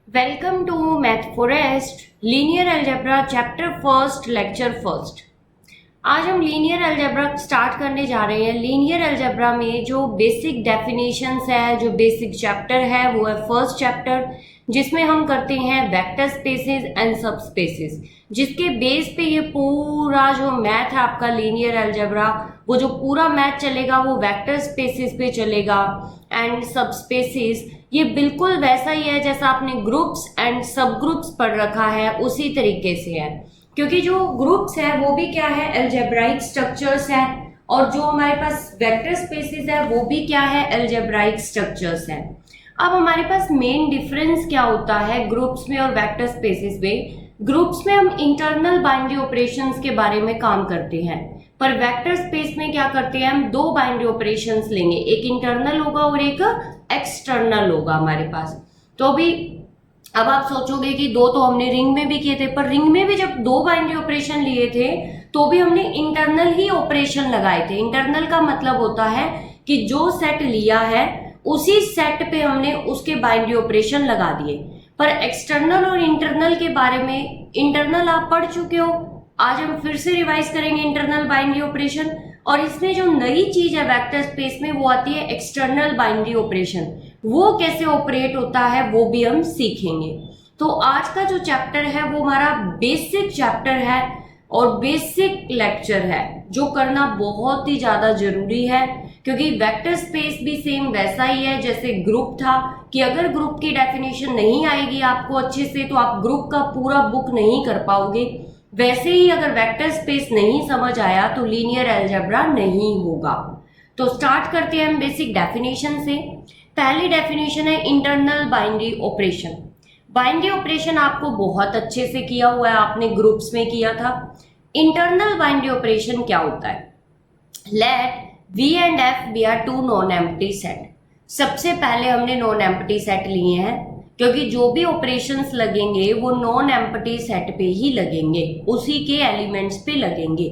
Welcome to Math Forest, Linear Algebra Chapter First, Lecture First। आज हम linear algebra start करने जा रहे हैं। लीनियर अलजेब्रा में जो बेसिक डेफिनेशंस है, जो बेसिक चैप्टर है, वो है फर्स्ट चैप्टर, जिसमें हम करते हैं वेक्टर स्पेसेस एंड सब स्पेसेस, जिसके बेस पे ये पूरा जो मैथ है आपका लीनियर अलजेब्रा, वो जो पूरा मैथ चलेगा वो वेक्टर स्पेसेस पे चलेगा एंड सब स्पेसेस। ये बिल्कुल वैसा ही है जैसा आपने ग्रुप्स एंड सब ग्रुप्स पढ़ रखा है, उसी तरीके से है, क्योंकि जो ग्रुप्स है वो भी क्या है, अलजेब्राइक स्ट्रक्चर्स है, और जो हमारे पास वेक्टर स्पेसेस है वो भी क्या है, अलजेब्राइक स्ट्रक्चर्स है। अब हमारे पास मेन डिफरेंस क्या होता है ग्रुप्स में और वेक्टर स्पेसेस में। ग्रुप्स में हम इंटरनल बाइनरी ऑपरेशंस के बारे में काम करते हैं, पर वेक्टर स्पेस में क्या करते हैं, हम दो बाइनरी ऑपरेशंस लेंगे, एक इंटरनल होगा और एक एक्सटर्नल होगा हमारे पास। तो अभी अब आप सोचोगे कि दो तो हमने रिंग में भी किए थे, पर रिंग में भी जब दो बाइनरी ऑपरेशन लिए थे तो भी हमने इंटरनल ही ऑपरेशन लगाए थे। इंटरनल का मतलब होता है कि जो सेट लिया है उसी सेट पे हमने उसके बाइनरी ऑपरेशन लगा दिए। पर एक्सटर्नल और इंटरनल के बारे में, इंटरनल आप पढ़ चुके हो, आज हम फिर से रिवाइज करेंगे इंटरनल बाइनरी ऑपरेशन। और इसमें जो नई चीज है वेक्टर स्पेस में वो आती है एक्सटर्नल बाइनरी ऑपरेशन। वो कैसे ऑपरेट होता है वो भी हम सीखेंगे। तो आज का जो चैप्टर है वो हमारा बेसिक चैप्टर है और बेसिक लेक्चर है, जो करना बहुत ही ज्यादा जरूरी है, क्योंकि वेक्टर स्पेस भी सेम वैसा ही है जैसे ग्रुप था, कि अगर ग्रुप की डेफिनेशन नहीं आएगी आपको अच्छे से तो आप ग्रुप का पूरा बुक नहीं कर पाओगे। वैसे ही अगर वेक्टर स्पेस नहीं समझ आया तो लीनियर अलजेब्रा नहीं होगा। तो स्टार्ट करते हैं हम बेसिक डेफिनेशन से। पहली डेफिनेशन है internal binary operation. Binary operation आपको बहुत अच्छे से किया हुआ है, आपने ग्रुप्स में किया था। इंटरनल बाइनरी ऑपरेशन क्या होता है, late V and F be are two non-empty set। सबसे पहले हमने नॉन एम्प्टी सेट लिए हैं, क्योंकि जो भी ऑपरेशंस लगेंगे वो नॉन एम्प्टी सेट पे ही लगेंगे, उसी के एलिमेंट्स पे लगेंगे।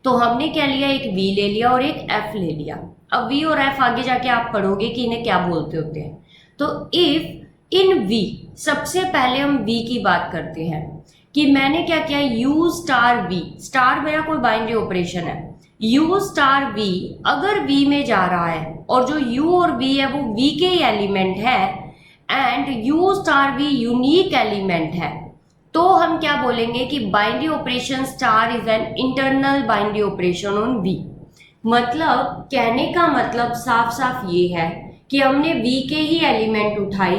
तो हमने क्या लिया, एक V ले लिया और एक F ले लिया। अब V और F आगे जाके आप पढ़ोगे कि इन्हें क्या बोलते होते हैं। तो इफ इन V, सबसे पहले हम V की बात करते हैं कि मैंने क्या किया, U स्टार V, स्टार मेरा कोई बाइनरी ऑपरेशन है, U स्टार V अगर V में जा रहा है और जो U और V है वो V के एलिमेंट है and U star V unique element है, तो हम क्या बोलेंगे कि binary operation star is an internal binary operation on V। मतलब कहने का मतलब साफ साफ ये है कि हमने V के ही एलिमेंट उठाई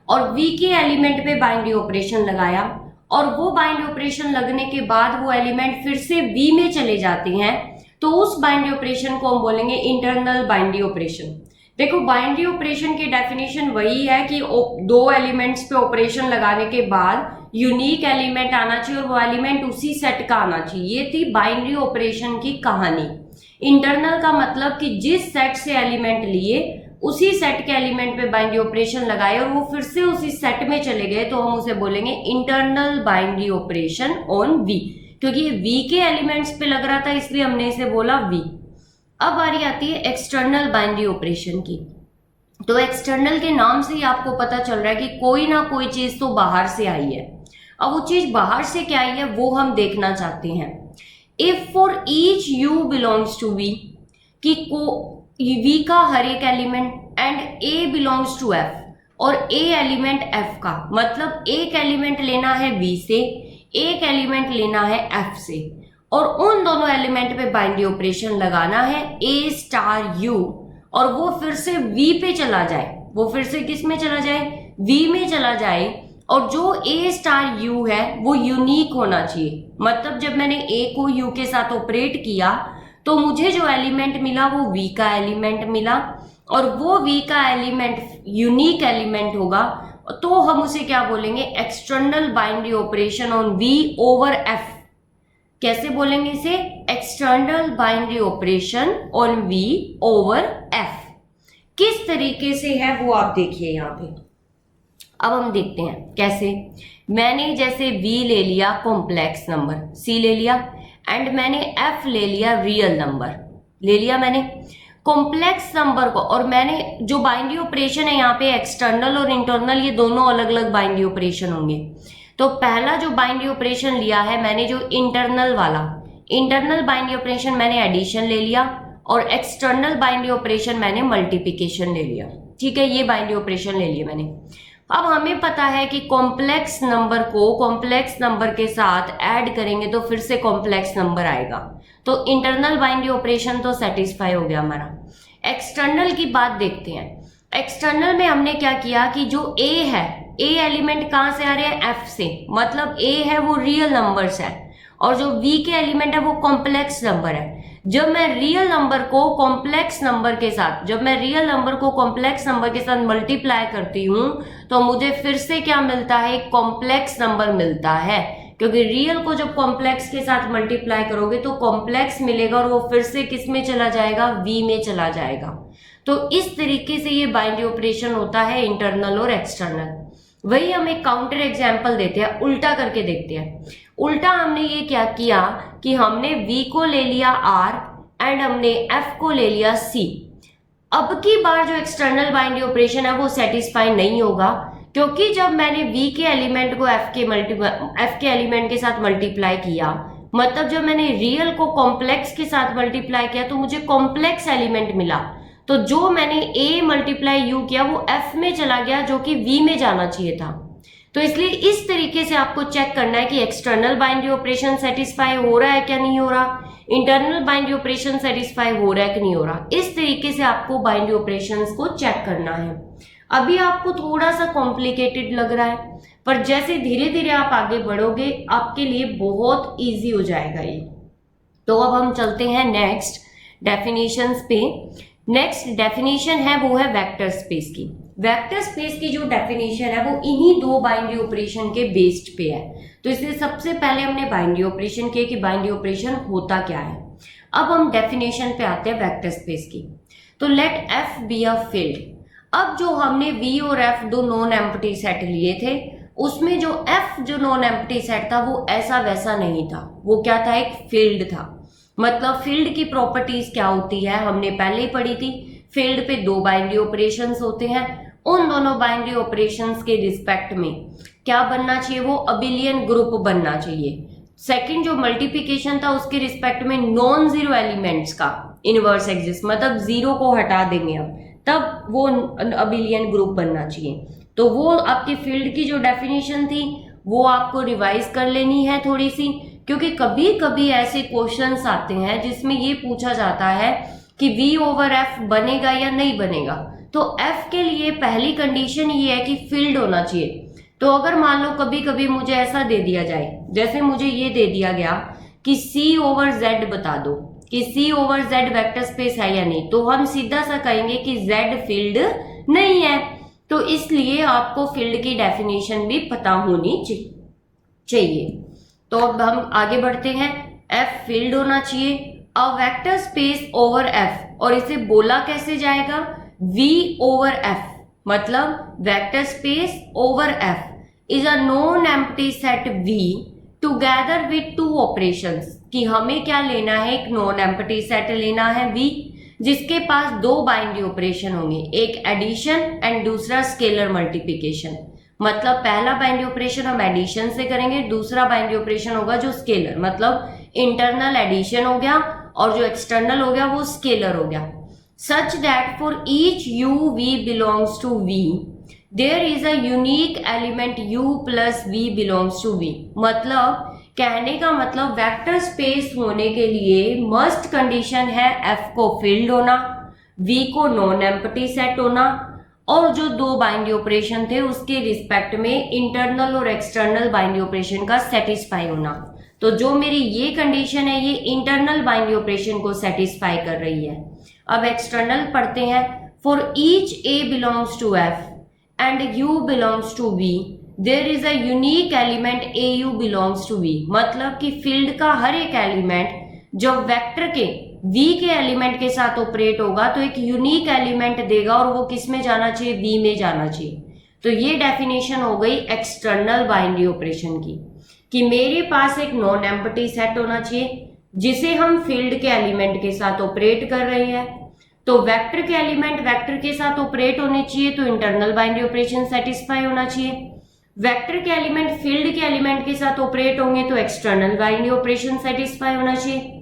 और V के एलिमेंट पे बाइनरी ऑपरेशन लगाया, और वो बाइनरी ऑपरेशन लगने के बाद वो एलिमेंट फिर से V में चले जाते हैं, तो उस बाइनरी ऑपरेशन को हम बोलेंगे इंटरनल बाइनरी ऑपरेशन। देखो बाइनरी ऑपरेशन की डेफिनेशन वही है कि दो एलिमेंट्स पे ऑपरेशन लगाने के बाद यूनिक एलिमेंट आना चाहिए और वो एलिमेंट उसी सेट का आना चाहिए। ये थी बाइनरी ऑपरेशन की कहानी। इंटरनल का मतलब कि जिस सेट से एलिमेंट लिए उसी सेट के एलिमेंट पे बाइनरी ऑपरेशन लगाए और वो फिर से उसी सेट में चले गए, तो हम उसे बोलेंगे internal binary operation on V। क्योंकि ये V के एलिमेंट्स पे लग रहा था इसलिए हमने इसे बोला V। अब बारी आती है एक्सटर्नल बाइनरी ऑपरेशन की। तो एक्सटर्नल के नाम से ही आपको पता चल रहा है कि कोई ना कोई चीज तो बाहर से आई है। अब वो चीज बाहर से क्या आई है वो हम देखना चाहते हैं। If for each U belongs to V, कि V का हर एक element and A belongs to F, और A एलिमेंट F का, मतलब एक एलिमेंट लेना है V से, एक एलिमेंट लेना है F से, और उन दोनों एलिमेंट पे बाइनरी ऑपरेशन लगाना है A स्टार U, और वो फिर से V पे चला जाए, वो फिर से किस में चला जाए, V में चला जाए, और जो A स्टार U है वो यूनिक होना चाहिए। मतलब जब मैंने A को U के साथ ऑपरेट किया तो मुझे जो एलिमेंट मिला वो V का एलिमेंट मिला, और वो V का एलिमेंट यूनिक एलिमेंट होगा, तो हम उसे क्या बोलेंगे, external binary operation on V over F। कैसे बोलेंगे इसे, external binary operation on V over F। किस तरीके से है वो आप देखिए यहाँ पे। अब हम देखते हैं कैसे। मैंने जैसे V ले लिया कॉम्प्लेक्स नंबर, C ले लिया, एंड मैंने F ले लिया रियल नंबर, ले लिया मैंने। कॉम्प्लेक्स नंबर को, और मैंने जो बाइनरी ऑपरेशन है यहाँ पे एक्सटर्नल और इंटरनल ये दोनों अलग अलग बाइनरी ऑपरेशन होंगे। तो पहला जो बाइनरी ऑपरेशन लिया है मैंने, जो इंटरनल वाला, इंटरनल बाइनरी ऑपरेशन मैंने एडिशन ले लिया, और एक्सटर्नल बाइनरी ऑपरेशन मैंने मल्टीप्लिकेशन ले लिया। ठीक है, ये बाइनरी ऑपरेशन ले लिया मैंने। अब हमें पता है कि कॉम्प्लेक्स नंबर को कॉम्प्लेक्स नंबर के साथ ऐड करेंगे तो फिर से कॉम्प्लेक्स नंबर आएगा। तो इंटरनल बाइनरी ऑपरेशन तो सेटिस्फाई हो गया हमारा। एक्सटर्नल की बात देखते हैं। एक्सटर्नल में हमने क्या किया कि जो ए है, ए एलिमेंट कहाँ से आ रहे हैं, एफ से, मतलब ए है वो रियल नंबर्स है, और जो वी के एलिमेंट है वो कॉम्प्लेक्स नंबर है। जब मैं रियल नंबर को कॉम्प्लेक्स नंबर के साथ मल्टीप्लाई करती हूँ तो मुझे फिर से क्या मिलता है, एक कॉम्प्लेक्स नंबर मिलता है, क्योंकि रियल को जब कॉम्प्लेक्स के साथ मल्टीप्लाई करोगे तो कॉम्प्लेक्स मिलेगा और वो फिर से किस में चला जाएगा, वी में चला जाएगा। तो इस तरीके से ये बाइनरी ऑपरेशन होता है इंटरनल और एक्सटर्नल। वही हम एक काउंटर एग्जाम्पल देते हैं, उल्टा करके देखते हैं। उल्टा हमने ये क्या किया कि हमने v को ले लिया r एंड हमने f को ले लिया c। अब की बार जो एक्सटर्नल बाइनरी ऑपरेशन है वो सेटिस्फाई नहीं होगा, क्योंकि जब मैंने v के एलिमेंट को f के एलिमेंट के साथ मल्टीप्लाई किया, मतलब जब मैंने रियल को कॉम्प्लेक्स के साथ मल्टीप्लाई किया तो मुझे कॉम्प्लेक्स एलिमेंट मिला। तो जो मैंने a मल्टीप्लाई u किया वो f में चला गया, जो कि v में जाना चाहिए था। तो इसलिए इस तरीके से आपको चेक करना है कि एक्सटर्नल बाइनरी ऑपरेशन सेटिस्फाई हो रहा है क्या नहीं हो रहा, इंटरनल बाइनरी ऑपरेशन सेटिस्फाई हो रहा है कि नहीं हो रहा। इस तरीके से आपको बाइनरी ऑपरेशंस को चेक करना है। अभी आपको थोड़ा सा कॉम्प्लिकेटेड लग रहा है, पर जैसे धीरे धीरे आप आगे बढ़ोगे आपके लिए बहुत ईजी हो जाएगा ये। तो अब हम चलते हैं नेक्स्ट डेफिनेशंस पे। नेक्स्ट डेफिनेशन है वो है वेक्टर स्पेस की। वेक्टर स्पेस की जो डेफिनेशन है वो इन्हीं दो बाइनरी ऑपरेशन के बेस्ड पे है। तो इसलिए सबसे पहले हमने बाइनरी ऑपरेशन किया कि बाइनरी ऑपरेशन होता क्या है। अब हम डेफिनेशन पे आते हैं वेक्टर स्पेस की। तो let F be a field. अब जो हमने वी और एफ दो नॉन एम्प्टी सेट लिए थे, उसमें जो एफ जो नॉन एम्प्टी सेट था वो ऐसा वैसा नहीं था, वो क्या था, एक फील्ड था। मतलब फील्ड की प्रॉपर्टीज क्या होती है हमने पहले ही पढ़ी थी। फील्ड पे दो बाइनरी ऑपरेशंस होते हैं, उन दोनों बाइनरी ऑपरेशंस के रिस्पेक्ट में क्या बनना चाहिए, वो अबिलियन ग्रुप बनना चाहिए। सेकंड जो मल्टीप्लिकेशन था उसके रिस्पेक्ट में नॉन जीरो एलिमेंट्स का इनवर्स एग्जिस्ट, मतलब जीरो को हटा देंगे अब, तब वो अबिलियन ग्रुप बनना चाहिए। तो वो आपकी फील्ड की जो डेफिनेशन थी वो आपको रिवाइज कर लेनी है थोड़ी सी, क्योंकि कभी कभी ऐसे क्वेश्चंस आते हैं जिसमें ये पूछा जाता है कि v ओवर f बनेगा या नहीं बनेगा। तो f के लिए पहली कंडीशन ये है कि फील्ड होना चाहिए। तो अगर मान लो कभी कभी मुझे ऐसा दे दिया जाए, जैसे मुझे ये दे दिया गया कि c ओवर z बता दो कि c over z vector space है या नहीं, तो हम सीधा सा कहेंगे कि z फील्ड नहीं है। तो इसलिए आपको फील्ड की डेफिनेशन भी पता होनी चाहिए। तो अब हम आगे बढ़ते हैं। f फील्ड होना चाहिए, a vector space over f, और इसे बोला कैसे जाएगा, v ओवर f, मतलब vector space over f is a non empty set v together with two operations. कि हमें क्या लेना है, एक नॉन एम्प्टी सेट लेना है v जिसके पास दो बाइनरी ऑपरेशन होंगे, एक एडिशन एंड दूसरा स्केलर मल्टीप्लिकेशन। मतलब पहला बाइनरी ऑपरेशन हम एडिशन से करेंगे, दूसरा बाइनरी ऑपरेशन होगा जो स्केलर, मतलब इंटरनल एडिशन हो गया और जो एक्सटर्नल हो गया वो स्केलर हो गया। Such that for each u v belongs to v there is a unique element u plus v belongs to v। मतलब कहने का मतलब वेक्टर स्पेस होने के लिए मस्ट कंडीशन है f को फील्ड होना, v को नॉन एम्प्टी सेट होना, और जो दो बाइनरी ऑपरेशन थे उसके रिस्पेक्ट में इंटरनल और एक्सटर्नल बाइनरी ऑपरेशन का सेटिस्फाई होना। तो जो मेरी ये कंडीशन है ये इंटरनल बाइनरी ऑपरेशन को सेटिस्फाई कर रही है। अब एक्सटर्नल पढ़ते हैं। For each a belongs to f and u belongs to v there is a unique element au belongs to v। मतलब कि फील्ड का हर एक एलिमेंट जब वेक्टर के v के एलिमेंट के साथ ऑपरेट होगा तो एक यूनिक एलिमेंट देगा और वो किस में जाना चाहिए, v में जाना चाहिए। तो ये डेफिनेशन हो गई एक्सटर्नल बाइनरी ऑपरेशन की, कि मेरे पास एक नॉन एम्प्टी सेट होना चाहिए जिसे हम फील्ड के एलिमेंट के साथ ऑपरेट कर रहे हैं। तो वेक्टर के एलिमेंट वेक्टर के साथ ऑपरेट होने चाहिए, तो इंटरनल बाइनरी ऑपरेशन सेटिस्फाई होना चाहिए। वेक्टर के एलिमेंट फील्ड के एलिमेंट के साथ ऑपरेट होंगे तो एक्सटर्नल बाइनरी ऑपरेशन सेटिस्फाई होना चाहिए।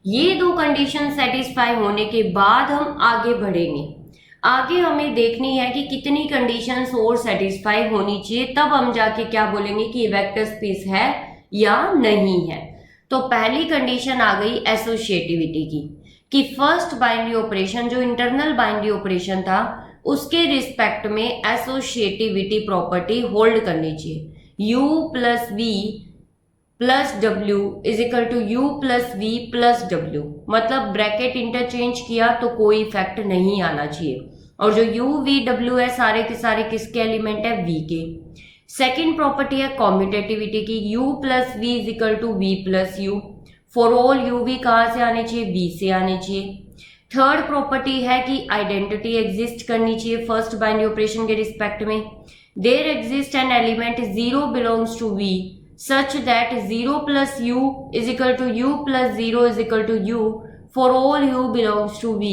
ये दो कंडीशन सेटिस्फाई होने के बाद हम आगे बढ़ेंगे। आगे हमें देखनी है कि कितनी कंडीशंस और सेटिस्फाई होनी चाहिए, तब हम जाके क्या बोलेंगे कि वेक्टर स्पेस है या नहीं है। तो पहली कंडीशन आ गई एसोसिएटिविटी की, कि फर्स्ट बाइनरी ऑपरेशन जो इंटरनल बाइनरी ऑपरेशन था उसके रिस्पेक्ट में एसोसिएटिविटी प्रॉपर्टी होल्ड करनी चाहिए। u plus V plus W is equal to U plus V plus W, मतलब ब्रैकेट इंटरचेंज किया तो कोई इफेक्ट नहीं आना चाहिए। और जो यू वी डब्ल्यू है सारे के सारे किसके एलिमेंट है, वी के। सेकेंड प्रॉपर्टी है कॉम्यूटेटिविटी की, u plus V is equal to V plus U. For all U V कहाँ से आने चाहिए, वी से आने चाहिए। थर्ड प्रॉपर्टी है कि आइडेंटिटी एग्जिस्ट करनी चाहिए फर्स्ट बाइनरी ऑपरेशन के रिस्पेक्ट में। There exist an element 0 belongs to V such that 0 plus u is equal to u plus 0 is equal to u for all u belongs to v,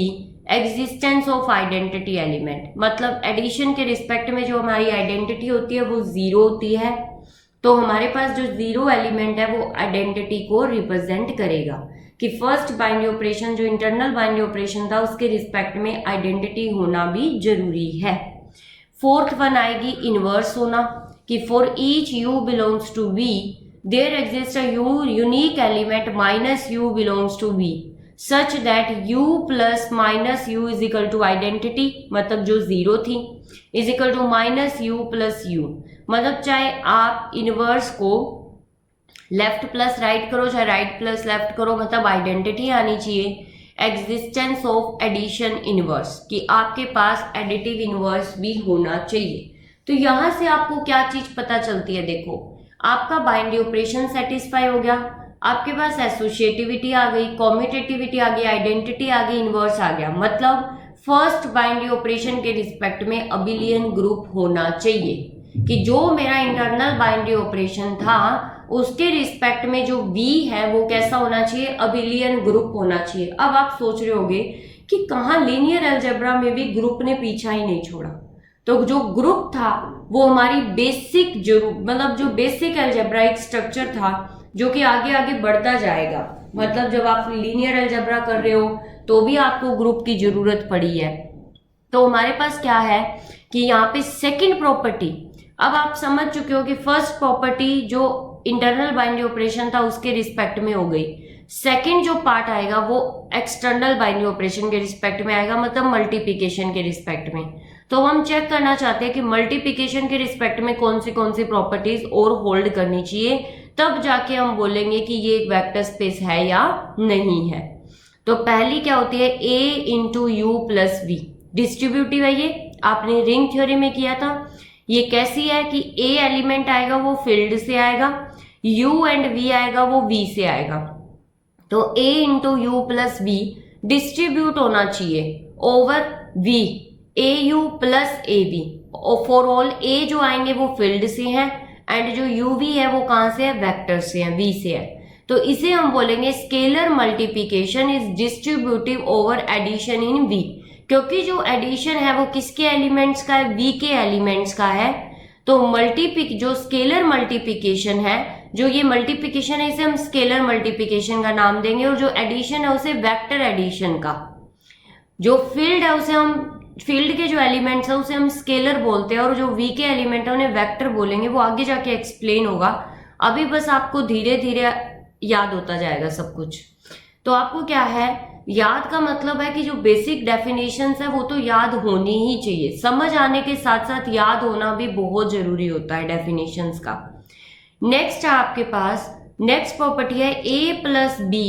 existence of identity element, मतलब addition के respect में जो हमारी identity होती है वो 0 होती है, तो हमारे पास जो 0 एलिमेंट है वो आइडेंटिटी को रिप्रेजेंट करेगा कि फर्स्ट बाइनरी ऑपरेशन जो इंटरनल बाइनरी ऑपरेशन था उसके रिस्पेक्ट में आइडेंटिटी होना भी जरूरी है। फोर्थ वन आएगी इनवर्स होना, कि for each u belongs to v there exist a unique element minus u belongs to v such that u plus minus u is equal to identity, मतलब जो 0 थी, is equal to minus u plus u, मतलब चाहे आप inverse को left plus right करो चाहे right plus left करो, मतलब आइडेंटिटी आनी चाहिए। एग्जिस्टेंस ऑफ एडिशन इनवर्स, कि आपके पास एडिटिव इनवर्स भी होना चाहिए। तो यहां से आपको क्या चीज पता चलती है, देखो आपका बाइनरी ऑपरेशन सेटिस्फाई हो गया, आपके पास एसोसिएटिविटी आ गई, कॉम्यूटेटिविटी आ गई, आइडेंटिटी आ गई, इनवर्स आ गया, मतलब फर्स्ट बाइनरी ऑपरेशन के रिस्पेक्ट में अबिलियन ग्रुप होना चाहिए कि जो मेरा इंटरनल बाइनरी ऑपरेशन था उसके रिस्पेक्ट में जो v है वो कैसा होना चाहिए, अबिलियन ग्रुप होना चाहिए। अब आप सोच रहे होगे कि कहाँ लीनियर अलजेब्रा में भी ग्रुप ने पीछा ही नहीं छोड़ा, तो जो ग्रुप था वो हमारी बेसिक मतलब जो बेसिक अलजेब्राइक स्ट्रक्चर था जो कि आगे आगे बढ़ता जाएगा, मतलब जब आप लीनियर अलजेब्रा कर रहे हो तो भी आपको ग्रुप की जरूरत पड़ी है। तो हमारे पास क्या है कि यहाँ पे सेकंड प्रॉपर्टी, अब आप समझ चुके हो कि फर्स्ट प्रॉपर्टी जो इंटरनल बाइनरी ऑपरेशन था उसके रिस्पेक्ट में हो गई, सेकंड जो पार्ट आएगा वो एक्सटर्नल बाइनरी ऑपरेशन के रिस्पेक्ट में आएगा, मतलब मल्टीप्लिकेशन के रिस्पेक्ट में। तो हम चेक करना चाहते हैं कि मल्टीप्लिकेशन के रिस्पेक्ट में कौन सी प्रॉपर्टीज और होल्ड करनी चाहिए, तब जाके हम बोलेंगे कि ये एक वेक्टर स्पेस है या नहीं है। तो पहली क्या होती है, a into U plus V, distributive है, ये आपने रिंग थ्योरी में किया था। ये कैसी है कि a एलिमेंट आएगा वो फील्ड से आएगा, u एंड v आएगा वो v से आएगा, तो a into U plus V distribute होना चाहिए over v, A U plus A B, for all A जो आएंगे वो फील्ड से हैं एंड जो यू वी है वो कहां से है, वेक्टर से है, वी से है। तो इसे हम बोलेंगे scalar multiplication is distributive over addition in V, क्योंकि जो एडिशन है वो किसके एलिमेंट्स का है, वी के एलिमेंट्स का है। तो जो स्केलर मल्टीप्लिकेशन है, जो ये मल्टीप्लिकेशन है इसे हम स्केलर मल्टीप्लिकेशन का नाम देंगे, और जो एडिशन है उसे वेक्टर एडिशन का। जो फील्ड है उसे हम फील्ड के जो एलिमेंट्स है उसे हम स्केलर बोलते हैं, और जो वी के एलिमेंट है उन्हें वेक्टर बोलेंगे, वो आगे जाके एक्सप्लेन होगा, अभी बस आपको धीरे धीरे याद होता जाएगा सब कुछ। तो आपको क्या है, याद का मतलब है कि जो बेसिक डेफिनेशंस है वो तो याद होनी ही चाहिए, समझ आने के साथ साथ याद होना भी बहुत जरूरी होता है डेफिनेशंस का। नेक्स्ट है आपके पास, नेक्स्ट प्रॉपर्टी है a plus B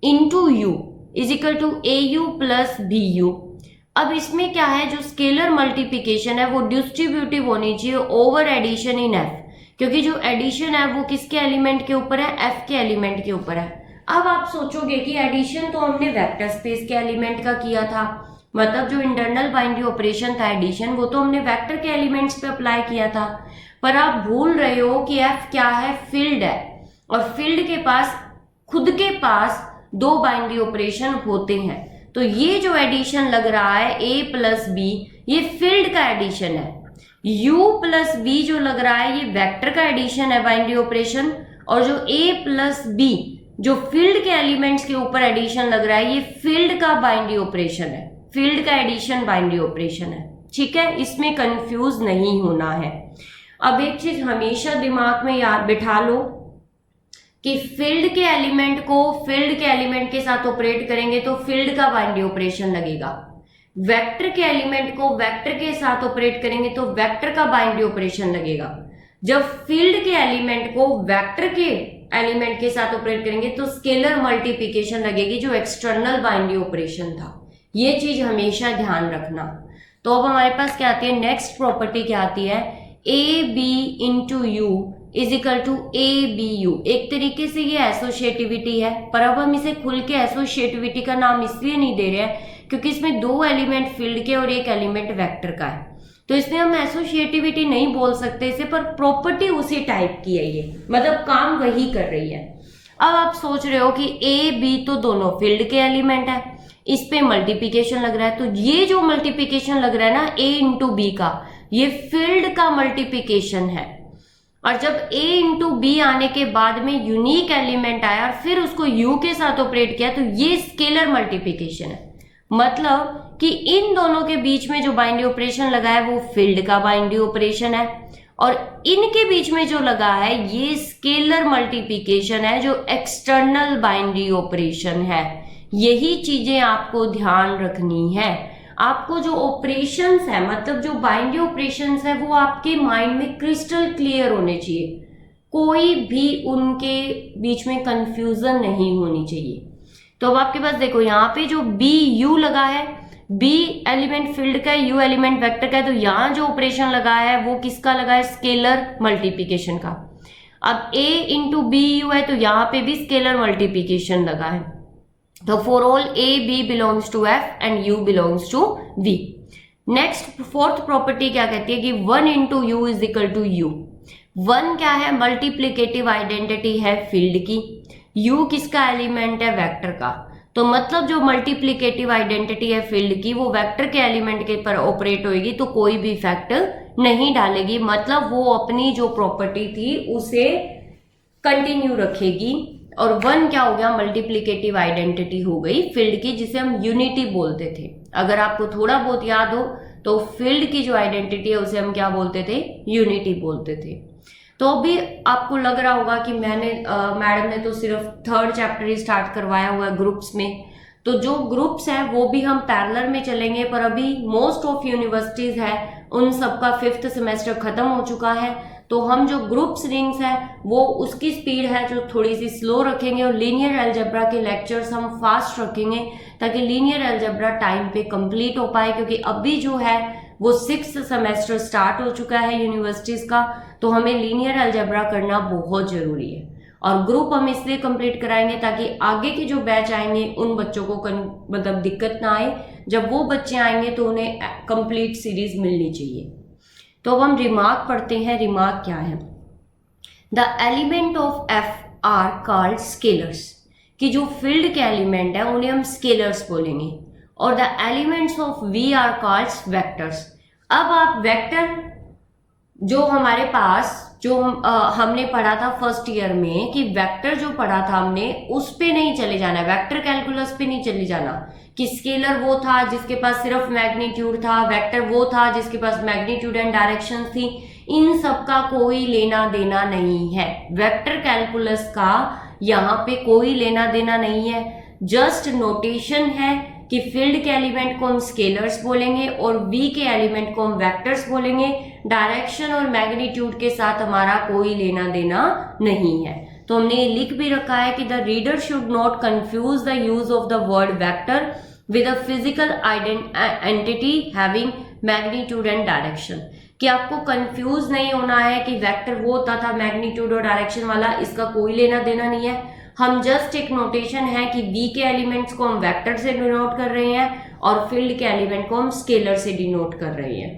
into U is equal to A U plus B U. अब इसमें क्या है, जो स्केलर मल्टीप्लिकेशन है वो डिस्ट्रीब्यूटिव होनी चाहिए ओवर एडिशन इन f, क्योंकि जो एडिशन है वो किसके एलिमेंट के ऊपर है, f के एलिमेंट के ऊपर है। अब आप सोचोगे कि एडिशन तो हमने वेक्टर स्पेस के एलिमेंट का किया था, मतलब जो इंटरनल बाइनरी ऑपरेशन था एडिशन वो तो हमने वेक्टर के एलिमेंट्स पे अप्लाई किया था, पर आप भूल रहे हो कि f क्या है, फील्ड है, और फील्ड के पास खुद के पास दो बाइनरी ऑपरेशन होते हैं। तो ये जो एडिशन लग रहा है a प्लस बी, ये फील्ड का एडिशन है। u प्लस बी जो लग रहा है ये वेक्टर का एडिशन है, बाइनरी ऑपरेशन। और जो a प्लस बी जो फील्ड के एलिमेंट्स के ऊपर एडिशन लग रहा है, ये फील्ड का बाइनरी ऑपरेशन है, फील्ड का एडिशन बाइनरी ऑपरेशन है। ठीक है, इसमें कंफ्यूज नहीं होना है। अब एक चीज हमेशा दिमाग में याद बिठा लो कि फील्ड के एलिमेंट को फील्ड के एलिमेंट के साथ ऑपरेट करेंगे तो फील्ड का बाइनरी ऑपरेशन लगेगा। वेक्टर के एलिमेंट को वेक्टर के साथ ऑपरेट करेंगे तो वेक्टर का बाइनरी ऑपरेशन लगेगा। जब फील्ड के एलिमेंट को वेक्टर के एलिमेंट के साथ ऑपरेट करेंगे तो स्केलर मल्टीप्लिकेशन लगेगी, जो एक्सटर्नल बाइनरी ऑपरेशन था। ये चीज हमेशा ध्यान रखना। तो अब हमारे पास क्या आती है, नेक्स्ट प्रॉपर्टी क्या आती है, A B into U is equal to A B U. एक तरीके से ये एसोसिएटिविटी है, पर अब हम इसे खुल के एसोसिएटिविटी का नाम इसलिए नहीं दे रहे हैं क्योंकि इसमें दो एलिमेंट फील्ड के और एक एलिमेंट वेक्टर का है, तो इसमें हम एसोसिएटिविटी नहीं बोल सकते इसे, पर प्रॉपर्टी उसी टाइप की है, ये मतलब काम वही कर रही है। अब आप सोच रहे हो कि ए बी तो दोनों फील्ड के एलिमेंट है, इस पे मल्टीप्लिकेशन लग रहा है, तो ये जो मल्टीप्लिकेशन लग रहा है ना a इंटू बी का, ये फील्ड का मल्टीप्लिकेशन है। और जब a इंटू बी आने के बाद में यूनिक एलिमेंट आया और फिर उसको u के साथ ऑपरेट किया, तो ये स्केलर मल्टीप्लिकेशन है। मतलब कि इन दोनों के बीच में जो बाइनरी ऑपरेशन लगा है वो फील्ड का बाइनरी ऑपरेशन है, और इनके बीच में जो लगा है ये स्केलर मल्टीप्लिकेशन है, जो एक्सटर्नल बाइनरी ऑपरेशन है। यही चीजें आपको ध्यान रखनी है। आपको जो ऑपरेशंस है, मतलब जो बाइनरी ऑपरेशंस है, वो आपके माइंड में क्रिस्टल क्लियर होने चाहिए, कोई भी उनके बीच में कंफ्यूजन नहीं होनी चाहिए। तो अब आपके पास देखो यहाँ पे जो बी यू लगा है, बी एलिमेंट फील्ड का है, यू एलिमेंट वेक्टर का है, तो यहाँ जो ऑपरेशन लगा है वो किसका लगा है, स्केलर मल्टीप्लिकेशन का। अब a इंटू बी यू है तो यहाँ पे भी स्केलर मल्टीप्लिकेशन लगा है। तो for all a b belongs to f and u belongs to v। Next fourth property क्या कहती है कि 1 into U is equal to U. 1 क्या है, मल्टीप्लिकेटिव आइडेंटिटी है फील्ड की, u किसका एलिमेंट है, वेक्टर का। तो मतलब जो मल्टीप्लिकेटिव आइडेंटिटी है फील्ड की वो वेक्टर के एलिमेंट के पर ऑपरेट होगी तो कोई भी इफेक्ट नहीं डालेगी, मतलब वो अपनी जो प्रॉपर्टी थी उसे कंटिन्यू रखेगी। और 1 क्या हो गया, मल्टीप्लिकेटिव आइडेंटिटी हो गई फील्ड की, जिसे हम यूनिटी बोलते थे। अगर आपको थोड़ा बहुत याद हो तो फील्ड की जो आइडेंटिटी है उसे हम क्या बोलते थे, यूनिटी बोलते थे। तो अभी आपको लग रहा होगा कि मैडम ने तो सिर्फ 3rd चैप्टर ही स्टार्ट करवाया हुआ है ग्रुप्स में, तो जो ग्रुप्स हैं वो भी हम पैरेलल में चलेंगे, पर अभी मोस्ट ऑफ यूनिवर्सिटीज है उन सबका 5th सेमेस्टर खत्म हो चुका है, तो हम जो ग्रुप्स रिंग्स है वो उसकी स्पीड है जो थोड़ी सी स्लो रखेंगे, और लीनियर अलजेब्रा के लेक्चर्स हम फास्ट रखेंगे ताकि लीनियर अलजेब्रा टाइम पे कंप्लीट हो पाए, क्योंकि अभी जो है वो 6th सेमेस्टर स्टार्ट हो चुका है यूनिवर्सिटीज का, तो हमें लीनियर अलजेब्रा करना बहुत जरूरी है। और ग्रुप हम इसलिए कंप्लीट कराएंगे ताकि आगे के जो बैच आएंगे उन बच्चों को मतलब दिक्कत ना आए, जब वो बच्चे आएंगे तो उन्हें कंप्लीट सीरीज मिलनी चाहिए। तो अब हम रिमार्क पढ़ते हैं। रिमार्क क्या है, the element of F R called scalars, कि जो फील्ड के एलिमेंट है उन्हें हम स्केलर्स बोलेंगे, और the elements of V are called vectors. अब आप वेक्टर जो हमारे पास जो हमने पढ़ा था फर्स्ट ईयर में, कि वेक्टर जो पढ़ा था हमने उस पे नहीं चले जाना, वेक्टर कैलकुलस पे नहीं चले जाना, कि स्केलर वो था जिसके पास सिर्फ मैग्नीट्यूड था, वेक्टर वो था जिसके पास मैग्नीट्यूड एंड डायरेक्शन थी, इन सब का कोई लेना देना नहीं है। वेक्टर कैलकुलस का यहाँ पे कोई लेना देना नहीं है, जस्ट नोटेशन है कि फील्ड के एलिमेंट को हम स्केलर्स बोलेंगे और वी के एलिमेंट को हम वेक्टर्स बोलेंगे। डायरेक्शन और मैग्नीट्यूड के साथ हमारा कोई लेना देना नहीं है। तो हमने ये लिख भी रखा है कि the reader should not confuse the use of the word vector with a physical entity having magnitude and direction, कि आपको कंफ्यूज नहीं होना है कि वेक्टर वो होता था मैग्नीट्यूड और डायरेक्शन वाला, इसका कोई लेना देना नहीं है। हम जस्ट एक नोटेशन है कि v के एलिमेंट्स को हम वेक्टर से डिनोट कर रहे हैं और फील्ड के एलिमेंट को हम स्केलर से डिनोट कर रहे हैं।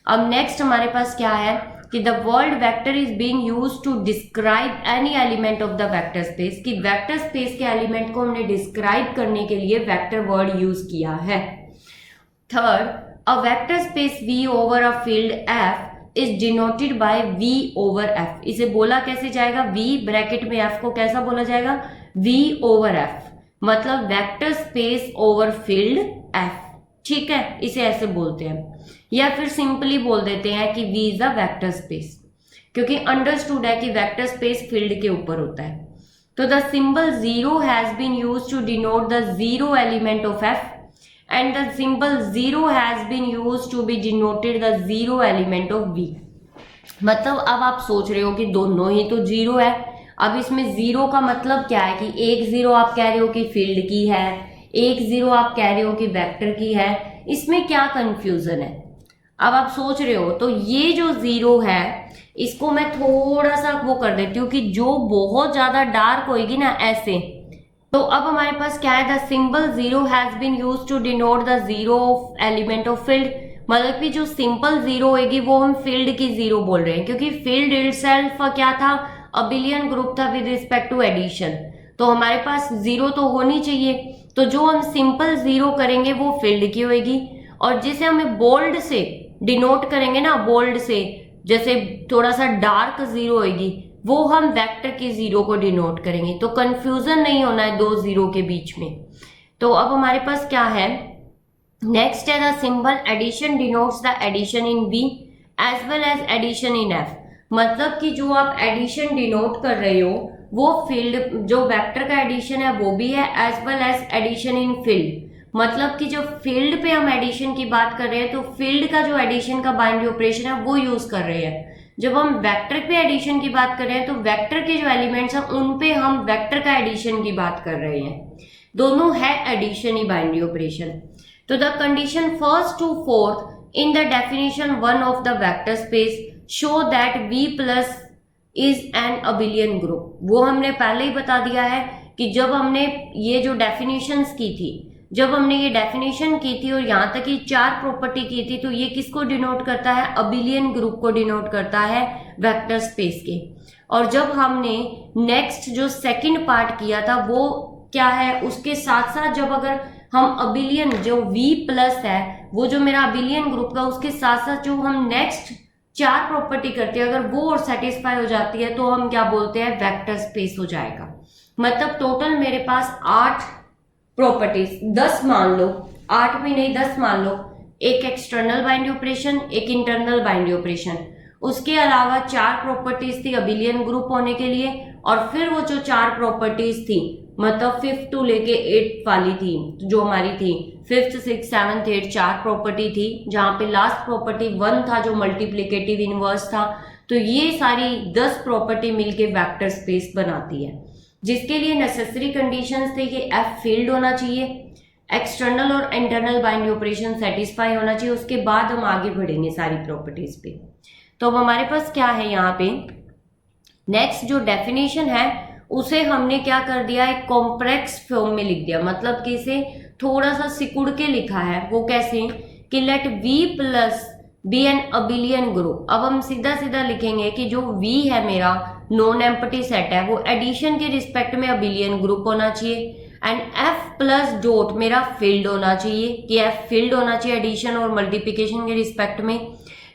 अब नेक्स्ट हमारे पास क्या है कि the word vector is being used to describe any element of the vector space, कि वेक्टर स्पेस के एलिमेंट को हमने डिस्क्राइब करने के लिए वेक्टर वर्ड यूज किया है। Third, a vector space V over a field F is denoted bye V over F। इसे बोला कैसे जाएगा, V ब्रैकेट में F को कैसा बोला जाएगा, V ओवर F, मतलब vector space over field F। ठीक है, इसे ऐसे बोलते हैं, या फिर सिंपली बोल देते हैं कि V is a vector space, क्योंकि अंडरस्टूड है कि वेक्टर स्पेस फील्ड के ऊपर होता है। तो the symbol 0 has been used to denote the 0 element of F and the symbol 0 has been used to be denoted the 0 element of V। मतलब अब आप सोच रहे हो कि दोनों ही तो 0 है, अब इसमें 0 का मतलब क्या है कि एक 0 आप कह रहे हो कि फील्ड की है, एक 0 आप कह रहे हो कि वेक्टर की है, इसमें क्या कंफ्यूजन है? अब आप सोच रहे हो, तो ये जो 0 है इसको मैं थोड़ा सा वो कर देती हूँ कि जो बहुत ज्यादा डार्क होगी ना ऐसे, तो अब हमारे पास क्या है, the symbol 0 has been used to denote the 0 element of field, मतलब कि जो सिंपल 0 होगी वो हम फील्ड की 0 बोल रहे हैं, क्योंकि फील्ड इटसेल्फ क्या था, अबिलियन ग्रुप था विद रिस्पेक्ट टू एडिशन, तो हमारे पास 0 तो होनी चाहिए, तो जो हम सिंपल 0 करेंगे वो फील्ड की होगी, और जिसे हमें बोल्ड से डिनोट करेंगे ना, बोल्ड से, जैसे थोड़ा सा डार्क 0 होगी, वो हम वेक्टर की 0 को डिनोट करेंगे। तो कंफ्यूजन नहीं होना है दो 0 के बीच में। तो अब हमारे पास क्या है, नेक्स्ट है the symbol addition denotes the addition in B as well as addition in F, मतलब कि जो आप एडिशन डिनोट कर रहे हो वो फील्ड, जो वेक्टर का एडिशन है वो भी है, एज वेल एज एडिशन इन फील्ड, मतलब कि जो फील्ड पे हम एडिशन की बात कर रहे हैं तो फील्ड का जो एडिशन का बाइनरी ऑपरेशन है वो यूज कर रहे हैं। जब हम वेक्टर पे एडिशन की बात कर रहे हैं तो वेक्टर के जो एलिमेंट्स हैं उन पे हम वेक्टर का एडिशन की बात कर रहे हैं, दोनों है एडिशन ही बाइनरी ऑपरेशन। तो the condition first to fourth in the definition 1 of the vector space show that V plus is an abelian group, वो हमने पहले ही बता दिया है कि जब हमने ये जो डेफिनेशंस की थी, जब हमने ये डेफिनेशन की थी और यहाँ तक ही 4 प्रॉपर्टी की थी, तो ये किसको डिनोट करता है, अबिलियन ग्रुप को डिनोट करता है वेक्टर स्पेस के। और जब हमने नेक्स्ट जो सेकंड पार्ट किया था वो क्या है, उसके साथ साथ जब अगर हम अबिलियन जो V प्लस है वो जो मेरा अबिलियन ग्रुप का, उसके साथ साथ जो हम नेक्स्ट 4 प्रॉपर्टी करते हैं अगर वो और सेटिस्फाई हो जाती है तो हम क्या बोलते हैं, वेक्टर स्पेस हो जाएगा। मतलब टोटल मेरे पास 8 प्रॉपर्टीज, 10 मान लो, 8 भी नहीं 10 मान लो, एक एक्सटर्नल बाइनरी ऑपरेशन, एक इंटरनल बाइनरी ऑपरेशन, उसके अलावा 4 प्रॉपर्टीज थी अबिलियन ग्रुप होने के लिए, और फिर वो जो 4 प्रॉपर्टीज थी मतलब 5th टू लेके 8th वाली थी जो हमारी थी, 5th 6th 7th 8th 4 property थी, जहां पे लास्ट प्रॉपर्टी 1 था जो मल्टीप्लिकेटिव इनवर्स था। तो ये सारी 10 प्रॉपर्टी मिलके वेक्टर स्पेस बनाती है, जिसके लिए नेसेसरी कंडीशंस थे कि F फील्ड होना चाहिए, एक्सटर्नल और इंटरनल बाइनरी ऑपरेशन सेटिस्फाई होना चाहिए, उसके बाद हम आगे बढ़ेंगे सारी प्रॉपर्टीज पे। तो अब हमारे पास क्या है, यहाँ पे नेक्स्ट जो डेफिनेशन है उसे हमने क्या कर दिया, एक कॉम्प्लेक्स फॉर्म में लिख दिया, मतलब कि इसे थोड़ा सा सिकुड़ के लिखा है। वो कैसे कि let V plus be an abelian group. अब हम सीधा सीधा लिखेंगे कि जो V है मेरा नॉन एम्प्टी सेट है वो एडिशन के रिस्पेक्ट में अबिलियन ग्रुप होना चाहिए, एंड F प्लस डॉट मेरा फील्ड होना चाहिए, कि F फील्ड होना चाहिए एडिशन और मल्टीप्लिकेशन के रिस्पेक्ट में।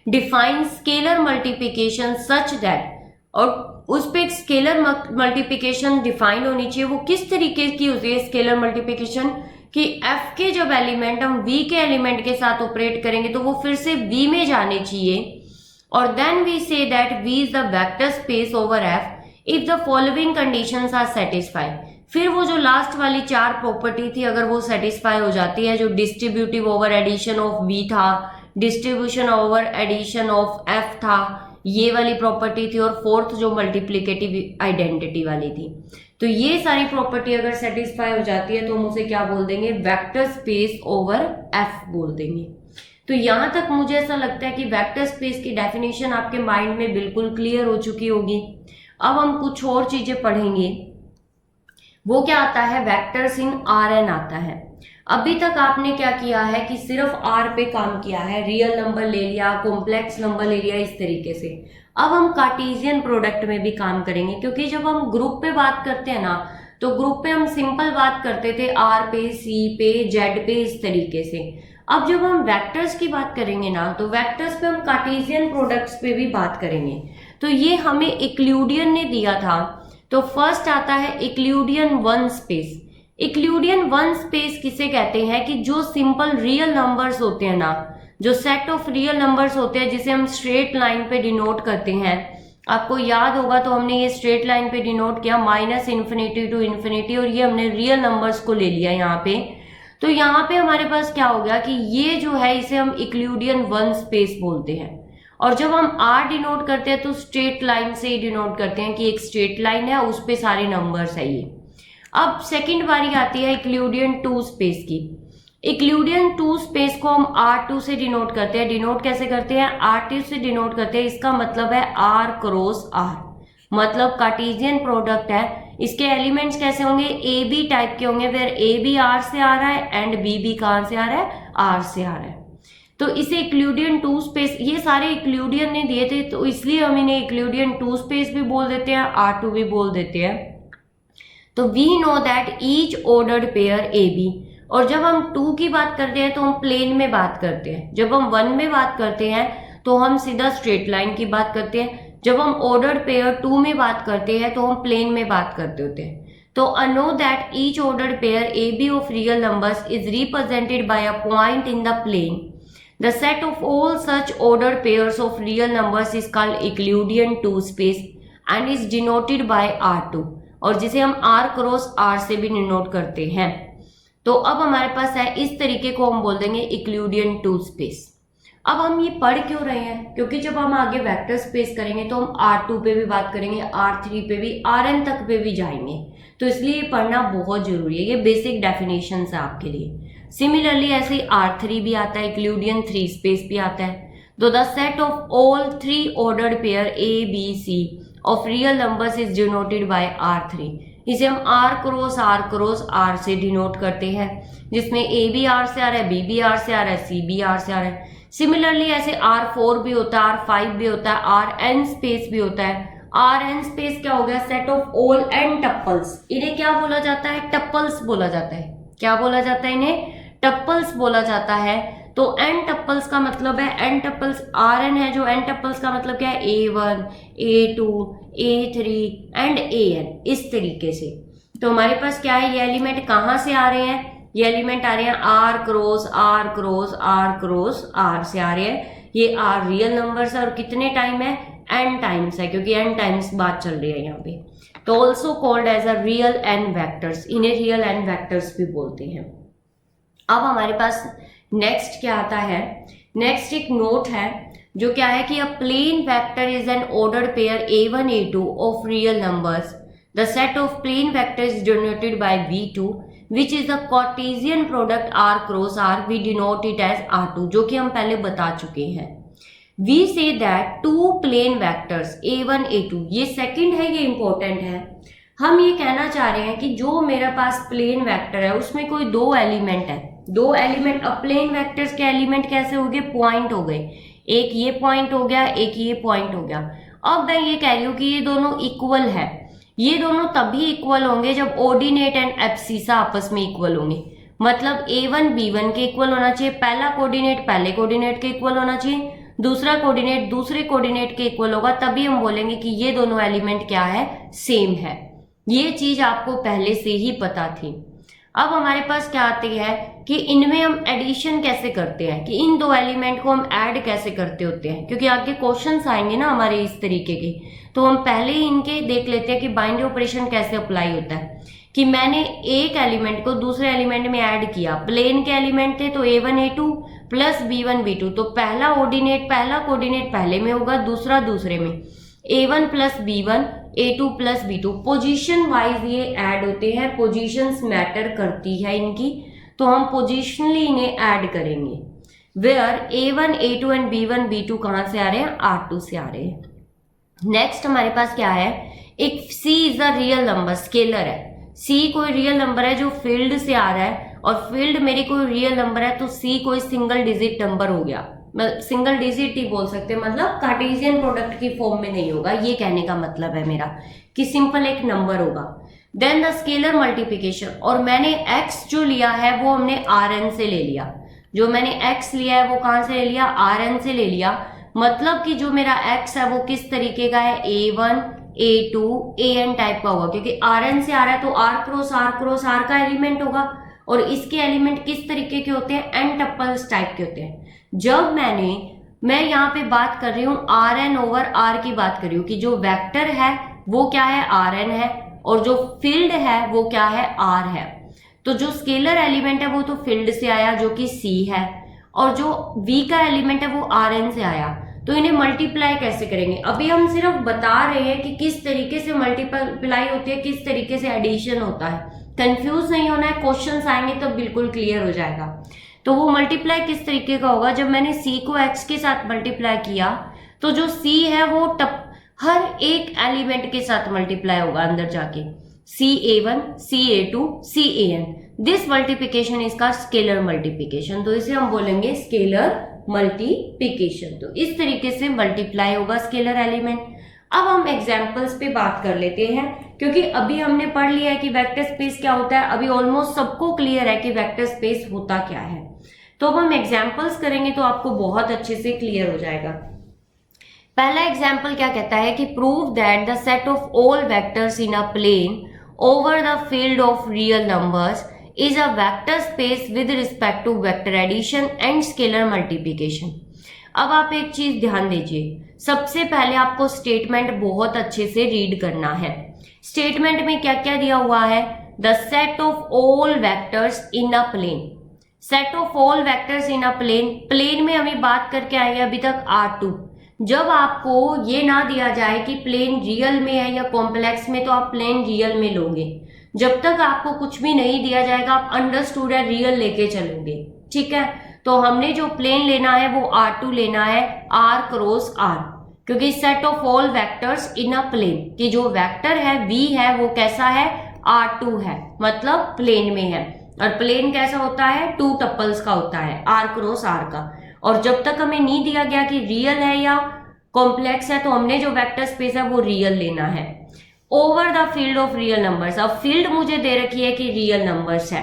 Define scalar multiplication such that, और उस पे एक स्केलर मल्टीप्लिकेशन डिफाइन होनी चाहिए। वो किस तरीके की होती है स्केलर मल्टीप्लिकेशन, कि F के जब एलिमेंट हम V के एलिमेंट के साथ ऑपरेट करेंगे तो वो फिर से V में जाने चाहिए, और then we say that V is the vector space over F if the following conditions are satisfied. फिर वो जो लास्ट वाली 4 प्रॉपर्टी थी अगर वो सेटिस्फाई हो जाती है, जो distributive over addition of V था, distribution over addition of F था, ये वाली प्रॉपर्टी थी, और फोर्थ जो मल्टीप्लिकेटिव आइडेंटिटी वाली थी। तो ये सारी प्रॉपर्टी अगर सेटिस्फाई हो जाती है तो हम उसे क्या बोल देंगे, वेक्टर स्पेस ओवर F बोल देंगे। तो यहां तक मुझे ऐसा लगता है कि वेक्टर स्पेस की डेफिनेशन आपके माइंड में बिल्कुल क्लियर हो चुकी होगी। अब हम कुछ और चीजें पढ़ेंगे। वो क्या आता है, वेक्टर्स इन Rn आता है। अभी तक आपने क्या किया है कि सिर्फ R पे काम किया है, रियल नंबर ले लिया, कॉम्प्लेक्स नंबर ले लिया, इस तरीके से। अब हम कार्टेशियन प्रोडक्ट में भी काम करेंगे, क्योंकि जब हम ग्रुप पे बात करते हैं ना, तो ग्रुप पे हम सिंपल बात करते थे आर पे, सी पे, जेड पे, इस तरीके से। अब जब हम वेक्टर्स की बात करेंगे ना, तो वेक्टर्स पे हम कार्टेशियन प्रोडक्ट्स पे भी बात करेंगे। तो ये हमें इक्लूडियन ने दिया था। तो फर्स्ट आता है Euclidean one space. Euclidean one space किसे कहते हैं कि जो सिंपल रियल नंबर्स होते हैं ना, जो सेट ऑफ रियल नंबर्स होते हैं जिसे हम स्ट्रेट लाइन पे डिनोट करते हैं। आपको याद होगा तो हमने ये स्ट्रेट लाइन पे डिनोट किया -इन्फिनिटी टू इन्फिनिटी, और ये हमने रियल नंबर्स को ले लिया यहाँ पे। तो यहाँ पे हमारे पास क्या हो गया कि ये जो है इसे हम इक्लूडियन वन स्पेस बोलते हैं। और जब हम आर डिनोट करते हैं तो स्ट्रेट लाइन से ही डिनोट करते हैं कि एक स्ट्रेट लाइन है, उस पे सारे नंबर्स है ये। अब सेकंड बारी आती है इक्लूडियन टू स्पेस की। इक्लूडियन टू स्पेस को हम R2 से डिनोट करते हैं। डिनोट कैसे करते हैं? R2 से डिनोट करते हैं। इसका मतलब है R क्रॉस R, मतलब कार्टेशियन प्रोडक्ट है। इसके एलिमेंट्स कैसे होंगे? ए बी टाइप के होंगे, फिर ए बी आर से आ रहा है एंड बी भी कहां से आ रहा है? आर से आ रहा है। तो इसे इक्लूडियन टू स्पेस, ये सारे इक्लूडियन ने दिए थे तो इसलिए हम इन्हें इक्लूडियन टू स्पेस भी बोल देते हैं, R2 भी बोल देते हैं। तो we know that each ordered pair A B. और जब हम 2 की बात करते हैं तो हम प्लेन में बात करते हैं। जब हम 1 में बात करते हैं तो हम सीधा स्ट्रेट लाइन की बात करते हैं। जब हम ऑर्डर्ड पेयर 2 में बात करते हैं तो हम प्लेन में बात करते होते हैं। तो know that each ordered pair A B of real numbers is represented by a point in the plane. The set of all such ordered pairs of real numbers is called Euclidean two space and is denoted by R2, और जिसे हम R cross R से भी denote करते हैं। तो अब हमारे पास है, इस तरीके को हम बोल देंगे इक्लूडियन टू स्पेस। अब हम ये पढ़ क्यों रहे हैं? क्योंकि जब हम आगे वेक्टर स्पेस करेंगे तो हम R2 पे भी बात करेंगे, R3 पे भी, Rn तक पे भी जाएंगे। तो इसलिए ये पढ़ना बहुत जरूरी है। ये बेसिक डेफिनेशन है आपके लिए। सिमिलरली ऐसे ही R3 भी आता है, इक्लूडियन थ्री स्पेस भी आता है। तो the set of all 3 ordered pair A B C of real numbers is denoted bye R3। इसे हम R क्रॉस R से डिनोट करते हैं, जिसमें A भी R से आ रहा है, B भी R से आ रहा है, C भी R से आ रहा है। सिमिलरली ऐसे R4 भी होता है, R5 भी होता है, Rn स्पेस भी होता है। Rn स्पेस क्या हो गया? Set of all n tuples. इन्हें क्या बोला जाता है? टप्पल्स बोला जाता है। क्या बोला जाता है? इन्हें टप्पल्स बोला जाता है। तो n टप्पल्स का मतलब है, n टप्पल्स Rn है, जो n टप्पल्स का मतलब क्या है? A1, A2, A3 and An, इस तरीके से। तो हमारे पास क्या है? ये एलिमेंट कहाँ से आ रहे हैं? ये एलिमेंट आ रहे हैं R cross R cross R cross R से आ रहे हैं। ये R रियल नंबर्स है और कितने टाइम है? n टाइम्स है, क्योंकि n टाइम्स बात चल रही है यहाँ पे। तो also called as a real n vectors, इन्हें रियल n वेक्टर्स भी बोलते हैं। अब हमारे पास नेक्स्ट क्या आता है? नेक्स्ट एक नोट है जो क्या है कि a plane vector is an ordered pair A1 A2 of real numbers. The set of plane vector is denoted by V2 which is the cartesian product R cross R। We denote it as R2, जो कि हम पहले बता चुके हैं। We say that 2 plane vectors A1 A2, ये second है, ये इंपॉर्टेंट है। हम ये कहना चाह रहे हैं कि जो मेरे पास प्लेन वेक्टर है उसमें कोई 2 एलिमेंट है, 2 एलिमेंट। अब प्लेन वेक्टर्स के एलिमेंट कैसे हो गए? पॉइंट हो गए। एक ये पॉइंट हो गया, एक ये पॉइंट हो गया। अब मैं ये कह रही हूँ कि ये दोनों इक्वल है। ये दोनों तभी इक्वल होंगे जब ऑर्डिनेट एंड एब्सिसा आपस में इक्वल होंगे। मतलब A1 B1 के इक्वल होना चाहिए, पहला कोऑर्डिनेट पहले कोऑर्डिनेट के इक्वल होना चाहिए, दूसरा कोऑर्डिनेट दूसरे कोऑर्डिनेट के इक्वल होगा, तभी हम बोलेंगे कि ये दोनों एलिमेंट क्या है? सेम है। ये चीज आपको पहले से ही पता थी। अब हमारे पास क्या आती है कि इनमें हम एडिशन कैसे करते हैं, कि इन 2 एलिमेंट को हम ऐड कैसे करते होते हैं, क्योंकि आगे क्वेश्चंस आएंगे ना हमारे इस तरीके के। तो हम पहले ही इनके देख लेते हैं कि बाइनरी ऑपरेशन कैसे अप्लाई होता है। कि मैंने एक एलिमेंट को दूसरे एलिमेंट में ऐड किया, प्लेन के एलिमेंट थे तो A1 A2 plus B1 B2, तो पहला कोऑर्डिनेट पहले में होगा, दूसरा दूसरे में। A1 plus B1, A2 plus B2, position wise ये ऐड होते हैं। पोजीशंस मैटर करती है इनकी, तो हम पोजीशनली इन्हें ऐड करेंगे। Where A1 A2 and B1 B2 कहां से आ रहे हैं? R2 से आ रहे हैं। नेक्स्ट हमारे पास क्या है? एक C is a real number, scalar है। C कोई रियल नंबर है जो फील्ड से आ रहा है, और फील्ड मेरी कोई रियल नंबर है, तो C कोई सिंगल डिजिट नंबर हो गया। सिंगल डिजिट ही बोल सकते हैं, मतलब कार्टेशियन प्रोडक्ट की फॉर्म में नहीं होगा, ये कहने का मतलब है मेरा कि सिंपल एक नंबर होगा। देन द स्केलर मल्टीप्लिकेशन, और मैंने x जो लिया है वो हमने Rn से ले लिया, जो मैंने x लिया है वो कहां से ले लिया, Rn से ले लिया। मतलब कि जो मेरा x है वो किस तरीके का है, A1 A2 AN टाइप का होगा, क्योंकि Rn से आ रहा है तो R क्रॉस R का एलिमेंट होगा, और इसके एलिमेंट किस तरीके के होते हैं, n टप्पल्स टाइप के होते हैं। जब मैं यहाँ पे बात कर रही हूँ Rn ओवर R की बात कर रही हूँ कि जो वेक्टर है वो क्या है, Rn है, और जो फील्ड है वो क्या है, R है। तो जो स्केलर एलिमेंट है वो तो फील्ड से आया जो कि C है, और जो V का एलिमेंट है वो Rn से आया। तो इन्हें मल्टीप्लाई कैसे करेंगे, अभी हम सिर्फ बता रहे हैं कि किस तरीके से मल्टीप्लाई होती है, किस तरीके से एडिशन होता है। कंफ्यूज नहीं होना है, क्वेश्चंस आएंगे तो बिल्कुल क्लियर हो जाएगा। तो वो मल्टीप्लाई किस तरीके का होगा, जब मैंने C को X के साथ मल्टीप्लाई किया तो जो C है वो हर एक एलिमेंट के साथ मल्टीप्लाई होगा अंदर जाके, CA1 CA2 CAN। This multiplication इसका स्केलर मल्टीप्लिकेशन, तो इसे हम बोलेंगे स्केलर मल्टीप्लिकेशन। तो इस तरीके से मल्टीप्लाई होगा स्केलर एलिमेंट। अब हम एग्जांपल्स पे बात कर लेते हैं, क्योंकि अभी हमने पढ़ लिया है कि वेक्टर स्पेस क्या होता है, अभी ऑलमोस्ट सबको क्लियर है कि वेक्टर स्पेस होता क्या है। तो अब हम एग्जांपल्स करेंगे तो आपको बहुत अच्छे से क्लियर हो जाएगा। पहला एग्जाम्पल क्या कहता है कि prove that the set of all vectors in a plane over the field of real numbers is a vector space with respect to vector addition and scalar multiplication। अब आप एक चीज ध्यान दीजिए, सबसे पहले आपको स्टेटमेंट बहुत अच्छे से रीड करना है। स्टेटमेंट में क्या क्या दिया हुआ है, the set of all vectors in a plane, set of all vectors in a plane, plane में हमें बात करके आए हैं अभी तक R2। जब आपको ये ना दिया जाए कि प्लेन रियल में है या कॉम्प्लेक्स में, तो आप प्लेन रियल में लोगे। जब तक आपको कुछ भी नहीं दिया जाएगा आप अंडरस्टूड है रियल लेके चलोगे, ठीक है। तो हमने जो प्लेन लेना है वो R2 लेना है, R क्रॉस R, क्योंकि set of all vectors in a plane, कि जो वेक्टर है V है वो कैसा है, R2 है, मतलब प्लेन में है। और प्लेन कैसा होता है, 2 टप्पल्स का होता है, R क्रॉस R का। और जब तक हमें नहीं दिया गया कि रियल है या कॉम्प्लेक्स है, तो हमने जो वेक्टर स्पेस है वो रियल लेना है over the field of real numbers. अब फील्ड मुझे दे रखी है कि रियल नंबर्स है,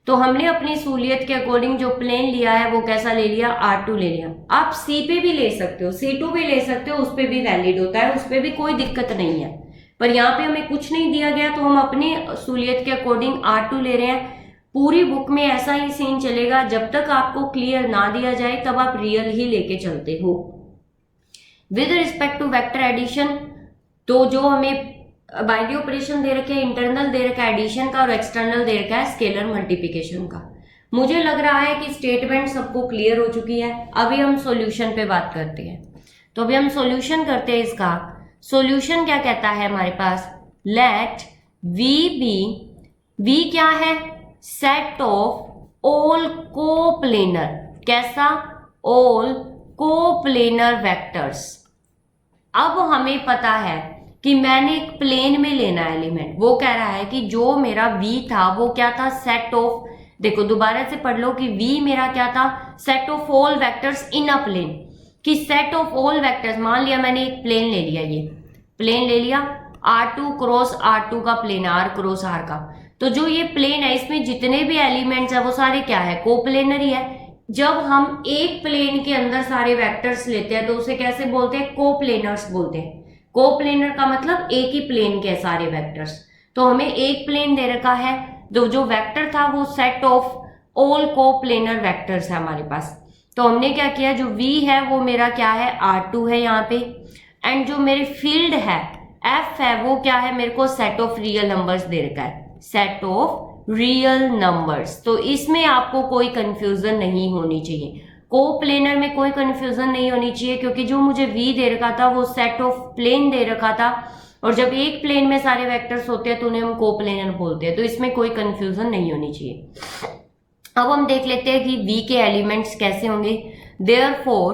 तो हमने अपनी सहूलियत के अकॉर्डिंग जो प्लेन लिया है वो कैसा ले लिया, R2 ले लिया। आप C पे भी ले सकते हो, C2 भी ले सकते हो, उस पर भी वैलिड होता है, उस पर भी कोई दिक्कत नहीं है। पर यहाँ पे हमें कुछ नहीं दिया गया तो हम अपनी सहूलियत के अकॉर्डिंग R2 ले रहे हैं। पूरी बुक में ऐसा ही सीन चलेगा, जब तक आपको क्लियर ना दिया जाए तब आप रियल ही लेके चलते हो। With respect to vector addition, तो जो हमें बाइनरी ऑपरेशन दे रखे, इंटरनल दे रखा है एडिशन का और एक्सटर्नल दे रखा है स्केलर मल्टीप्लिकेशन का। मुझे लग रहा है कि स्टेटमेंट सबको क्लियर हो चुकी है। अभी हम सॉल्यूशन पे बात करते हैं, तो अभी हम सॉल्यूशन करते हैं। इसका सॉल्यूशन क्या कहता है हमारे पास, लेट वी बी, वी क्या है, सेट ऑफ ऑल कोप्लेनर, कैसा, ऑल कोप्लेनर वेक्टर्स। अब हमें पता है कि मैंने एक प्लेन में लेना है एलिमेंट, वो कह रहा है कि जो मेरा V था वो क्या था, सेट ऑफ, देखो दोबारा से पढ़ लो कि V मेरा क्या था, set of all vectors in a plane, कि सेट ऑफ ऑल वेक्टर्स, मान लिया मैंने एक प्लेन ले लिया, ये प्लेन ले लिया R2 क्रॉस R2 का प्लेन, R क्रॉस R का। तो जो ये प्लेन है इसमें जितने भी एलिमेंट्स है वो सारे क्या है, कोप्लेनर ही है। जब हम एक प्लेन के अंदर सारे वेक्टर्स लेते हैं तो उसे कैसे बोलते हैं, कोप्लेनर्स बोलते हैं। कोप्लेनर का मतलब एक ही प्लेन के सारे वेक्टर्स। तो हमें एक प्लेन दे रखा है, जो वेक्टर था वो set of all coplanar vectors है हमारे पास। तो हमने क्या किया, जो V है वो मेरा क्या है, R2 है यहाँ पे, एंड जो मेरे फील्ड है F है वो क्या है, मेरे को set of real numbers they रखा है, सेट ऑफ रियल नंबर्स। तो इसमें आपको कोई कंफ्यूजन नहीं होनी चाहिए, कोप्लेनर में कोई कंफ्यूजन नहीं होनी चाहिए, क्योंकि जो मुझे V दे रखा था वो सेट ऑफ प्लेन दे रखा था, और जब एक प्लेन में सारे वेक्टर्स होते हैं तो उन्हें हम कोप्लेनर बोलते हैं। तो इसमें कोई कंफ्यूजन नहीं होनी चाहिए। अब हम देख लेते हैं कि V के एलिमेंट्स कैसे होंगे। Therefore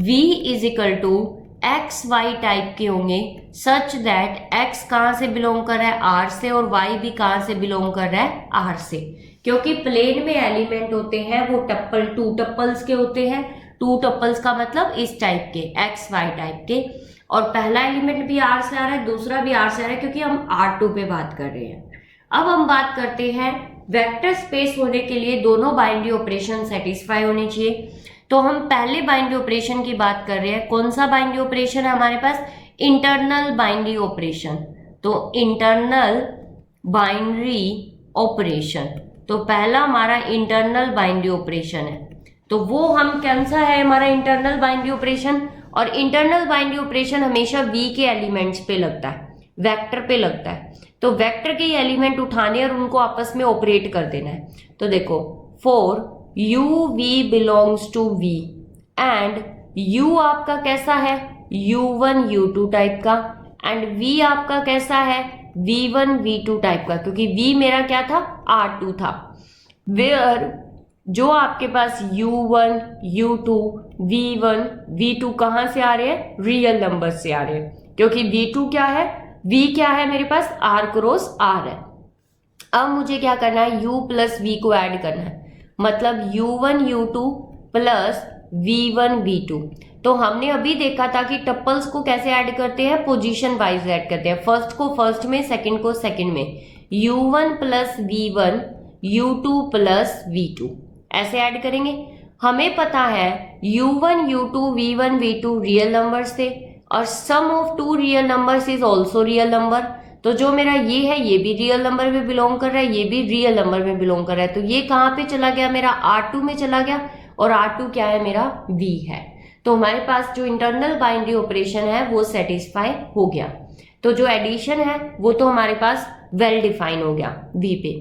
V is equal to X Y type के होंगे, सच दैट x कहाँ से बिलोंग कर रहा है, R से, और y भी कहाँ से बिलोंग कर रहा है, R से। क्योंकि प्लेन में एलिमेंट होते हैं वो टप्पल, 2 टप्पल्स के होते हैं, टू टपल्स का मतलब इस टाइप के, एक्स वाई टाइप के, और पहला एलिमेंट भी आर से आ रहा है, दूसरा भी आर से आ रहा है, क्योंकि हम R2 पे बात कर रहे हैं। अब हम बात करते हैं वेक्टर स्पेस होने के लिए दोनों बाइनरी ऑपरेशन सेटिस्फाई होने चाहिए। तो हम पहले बाइनरी ऑपरेशन की बात कर रहे हैं। कौन सा बाइनरी ऑपरेशन है हमारे पास? Internal binary operation. तो इंटरनल बाइनरी ऑपरेशन, तो पहला हमारा इंटरनल बाइनरी ऑपरेशन है। तो वो हम कौन सा है हमारा इंटरनल बाइनरी ऑपरेशन? और इंटरनल बाइनरी ऑपरेशन हमेशा V के एलिमेंट्स पे लगता है, वेक्टर पे लगता है। तो वेक्टर के एलिमेंट उठाने और उनको आपस में ऑपरेट कर देना है। तो देखो, for UV belongs to V and U आपका कैसा है? U1 U2 टाइप का, एंड V आपका कैसा है? V1 V2 टाइप का, क्योंकि V मेरा क्या था? R2 था। वेयर जो आपके पास U1 U2 V1 V2 कहाँ से आ रहे हैं? रियल नंबर से आ रहे हैं, क्योंकि V2 क्या है? V क्या है मेरे पास? R क्रॉस R है। अब मुझे क्या करना है? U प्लस V को ऐड करना है, मतलब U1 U2 plus V1 V2। तो हमने अभी देखा था कि टप्पल्स को कैसे ऐड करते हैं? पोजीशन वाइज ऐड करते हैं, फर्स्ट को फर्स्ट में, सेकंड को सेकंड में। U1 plus V1 U2 plus V2 ऐसे ऐड करेंगे। हमें पता है U1 U2 V1 V2 real numbers थे, और sum of two real numbers is also real number. तो जो मेरा ये है ये भी रियल नंबर में बिलोंग कर रहा है, ये भी रियल नंबर में बिलोंग कर रहा है। तो ये कहाँ पे चला गया? मेरा R2 में चला गया, और R2 क्या है? मेरा V है। तो हमारे पास जो इंटरनल बाइनरी ऑपरेशन है वो सेटिस्फाई हो गया। तो जो एडिशन है वो तो हमारे पास वेल डिफाइन हो गया V पे।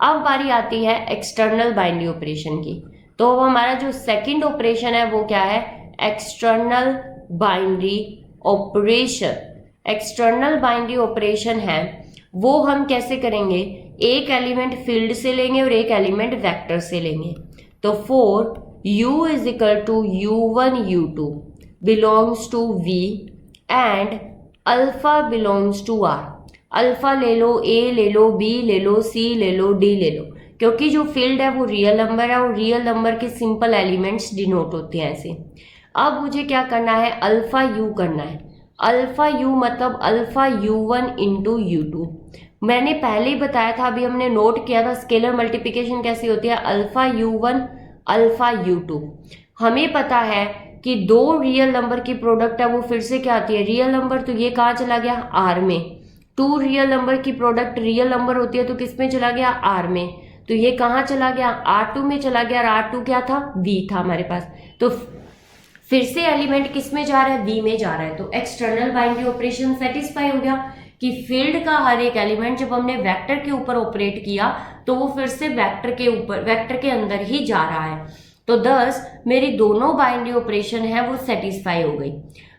अब बारी आती है एक्सटर्नल बाइनरी ऑपरेशन की। तो अब हमारा जो सेकंड ऑपरेशन है वो क्या है? External binary operation. External binary operation है वो हम कैसे करेंगे? एक एलिमेंट फील्ड से लेंगे और एक एलिमेंट वेक्टर से लेंगे। तो for U is equal to U1 U2 belongs to V and alpha belongs to R। Alpha ले लो, A ले लो, B ले लो, C ले लो, D ले लो, क्योंकि जो फील्ड है वो रियल नंबर है और रियल नंबर के सिंपल एलिमेंट्स डिनोट होते हैं ऐसे। अब मुझे क्या करना है? अल्फा U करना है। अल्फा U मतलब अल्फा U1 इंटू U2। मैंने पहले ही बताया था, अभी हमने नोट किया था स्केलर मल्टीप्लिकेशन कैसी होती है। Alpha U1 alpha U2। हमें पता है कि दो रियल नंबर की प्रोडक्ट है वो फिर से क्या आती है? Real number. तो ये कहाँ चला गया? R में। टू रियल नंबर की प्रोडक्ट रियल नंबर होती है तो किस में चला गया? R में। तो ये कहाँ चला गया? R2 में चला गया, और R2 क्या था? V था हमारे पास। तो फिर से एलिमेंट किस में जा रहा है? V में जा रहा है। तो एक्सटर्नल बाइनरी ऑपरेशन सेटिस्फाई हो गया कि फील्ड का हर एक एलिमेंट जब हमने वेक्टर के ऊपर ऑपरेट किया तो वो फिर से वेक्टर के ऊपर, वेक्टर के अंदर ही जा रहा है। तो दस मेरी दोनों बाइनरी ऑपरेशन है वो सेटिस्फाई हो गई।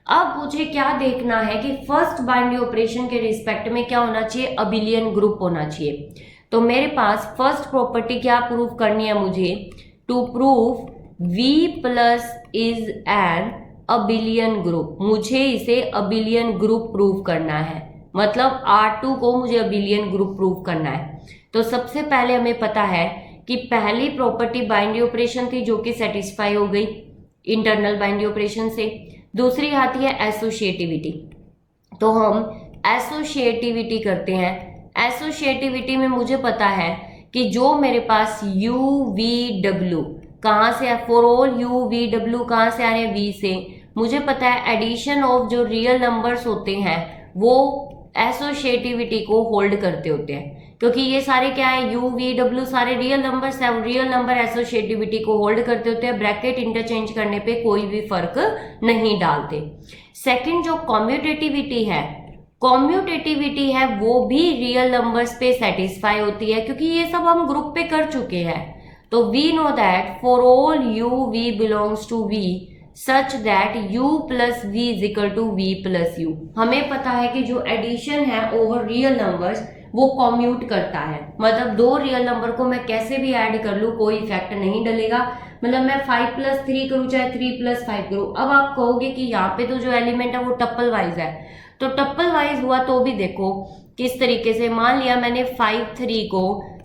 अब मुझे क्या देखना है कि फर्स्ट बाइनरी ऑपरेशन के रिस्पेक्ट में क्या होना चाहिए? अबिलियन ग्रुप होना चाहिए। तो मेरे पास फर्स्ट प्रॉपर्टी क्या प्रूव करनी है मुझे? To prove V plus is an abelian group. मुझे इसे अबिलियन ग्रुप प्रूव करना है, मतलब R2 को मुझे अबिलियन ग्रुप प्रूव करना है। तो सबसे पहले हमें पता है कि पहली प्रॉपर्टी बाइनरी ऑपरेशन थी जो कि सेटिस्फाई हो गई इंटरनल बाइनरी ऑपरेशन से। दूसरी आती है एसोसिएटिविटी। तो हम एसोसिएटिविटी करते हैं। एसोसिएटिविटी में मुझे पता है कि जो मेरे पास UVW कहाँ से है? फॉर ऑल UVW कहाँ से आ रहे हैं? V से। मुझे पता है एडिशन ऑफ जो रियल नंबर्स होते हैं वो एसोसिएटिविटी को होल्ड करते होते हैं, क्योंकि ये सारे क्या है? UVW सारे रियल नंबर्स है, रियल नंबर एसोसिएटिविटी को होल्ड करते होते हैं। ब्रैकेट इंटरचेंज करने पे कोई भी फर्क नहीं डालते। सेकंड जो कम्यूटेटिविटी है, कम्यूटेटिविटी है वो भी रियल नंबर्स पे सेटिस्फाई होती है, क्योंकि ये सब हम ग्रुप पे कर चुके हैं। तो we know that for all UV belongs to V such that U plus V is equal to V plus U। हमें पता है कि जो एडिशन है ओवर रियल नंबर्स वो कम्यूट करता है, मतलब दो रियल नंबर को मैं कैसे भी ऐड कर लूँ कोई इफेक्ट नहीं डलेगा। मतलब मैं 5 प्लस 3 करूँ चाहे 3 प्लस 5 करूँ। अब आप कहोगे कि यहाँ पे तो जो एलिमेंट है वो टप्पल वाइज है, तो टप्पल वाइज हुआ तो भी देखो किस तरीके से। मान लिया मैंने 5 3 को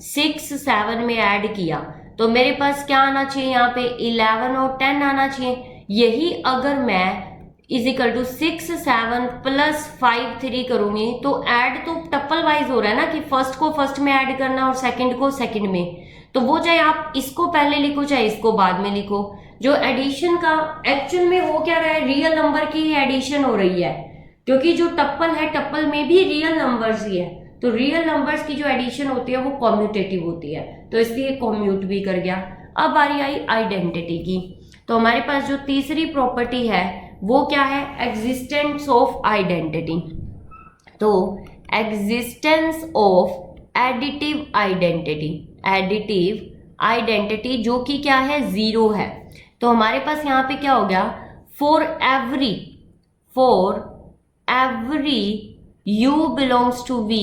6 7 में ऐड किया तो मेरे पास क्या आना चाहिए? यहाँ पे 11 और 10 आना चाहिए। यही अगर मैं इज इक्वल टू 6 7 प्लस 5 3 करूंगी तो ऐड तो टप्पल वाइज हो रहा है ना, कि फर्स्ट को फर्स्ट में ऐड करना और सेकंड को सेकंड में। तो वो चाहे आप इसको पहले लिखो चाहे इसको बाद में लिखो, जो एडिशन का एक्चुअल में हो क्या रहा है, रियल नंबर की ही एडिशन हो रही है, क्योंकि जो टप्पल है टप्पल में भी रियल नंबर्स ही है। तो रियल नंबर्स की जो एडिशन होती है वो कॉम्यूटेटिव होती है, तो इसलिए कॉम्यूट भी कर गया। अब बारी आई आइडेंटिटी की। तो हमारे पास जो तीसरी प्रॉपर्टी है वो क्या है, एग्जिस्टेंस ऑफ आइडेंटिटी। तो existence of additive identity, additive identity जो कि क्या है, जीरो है। तो हमारे पास यहाँ पे क्या हो गया, for every u belongs to v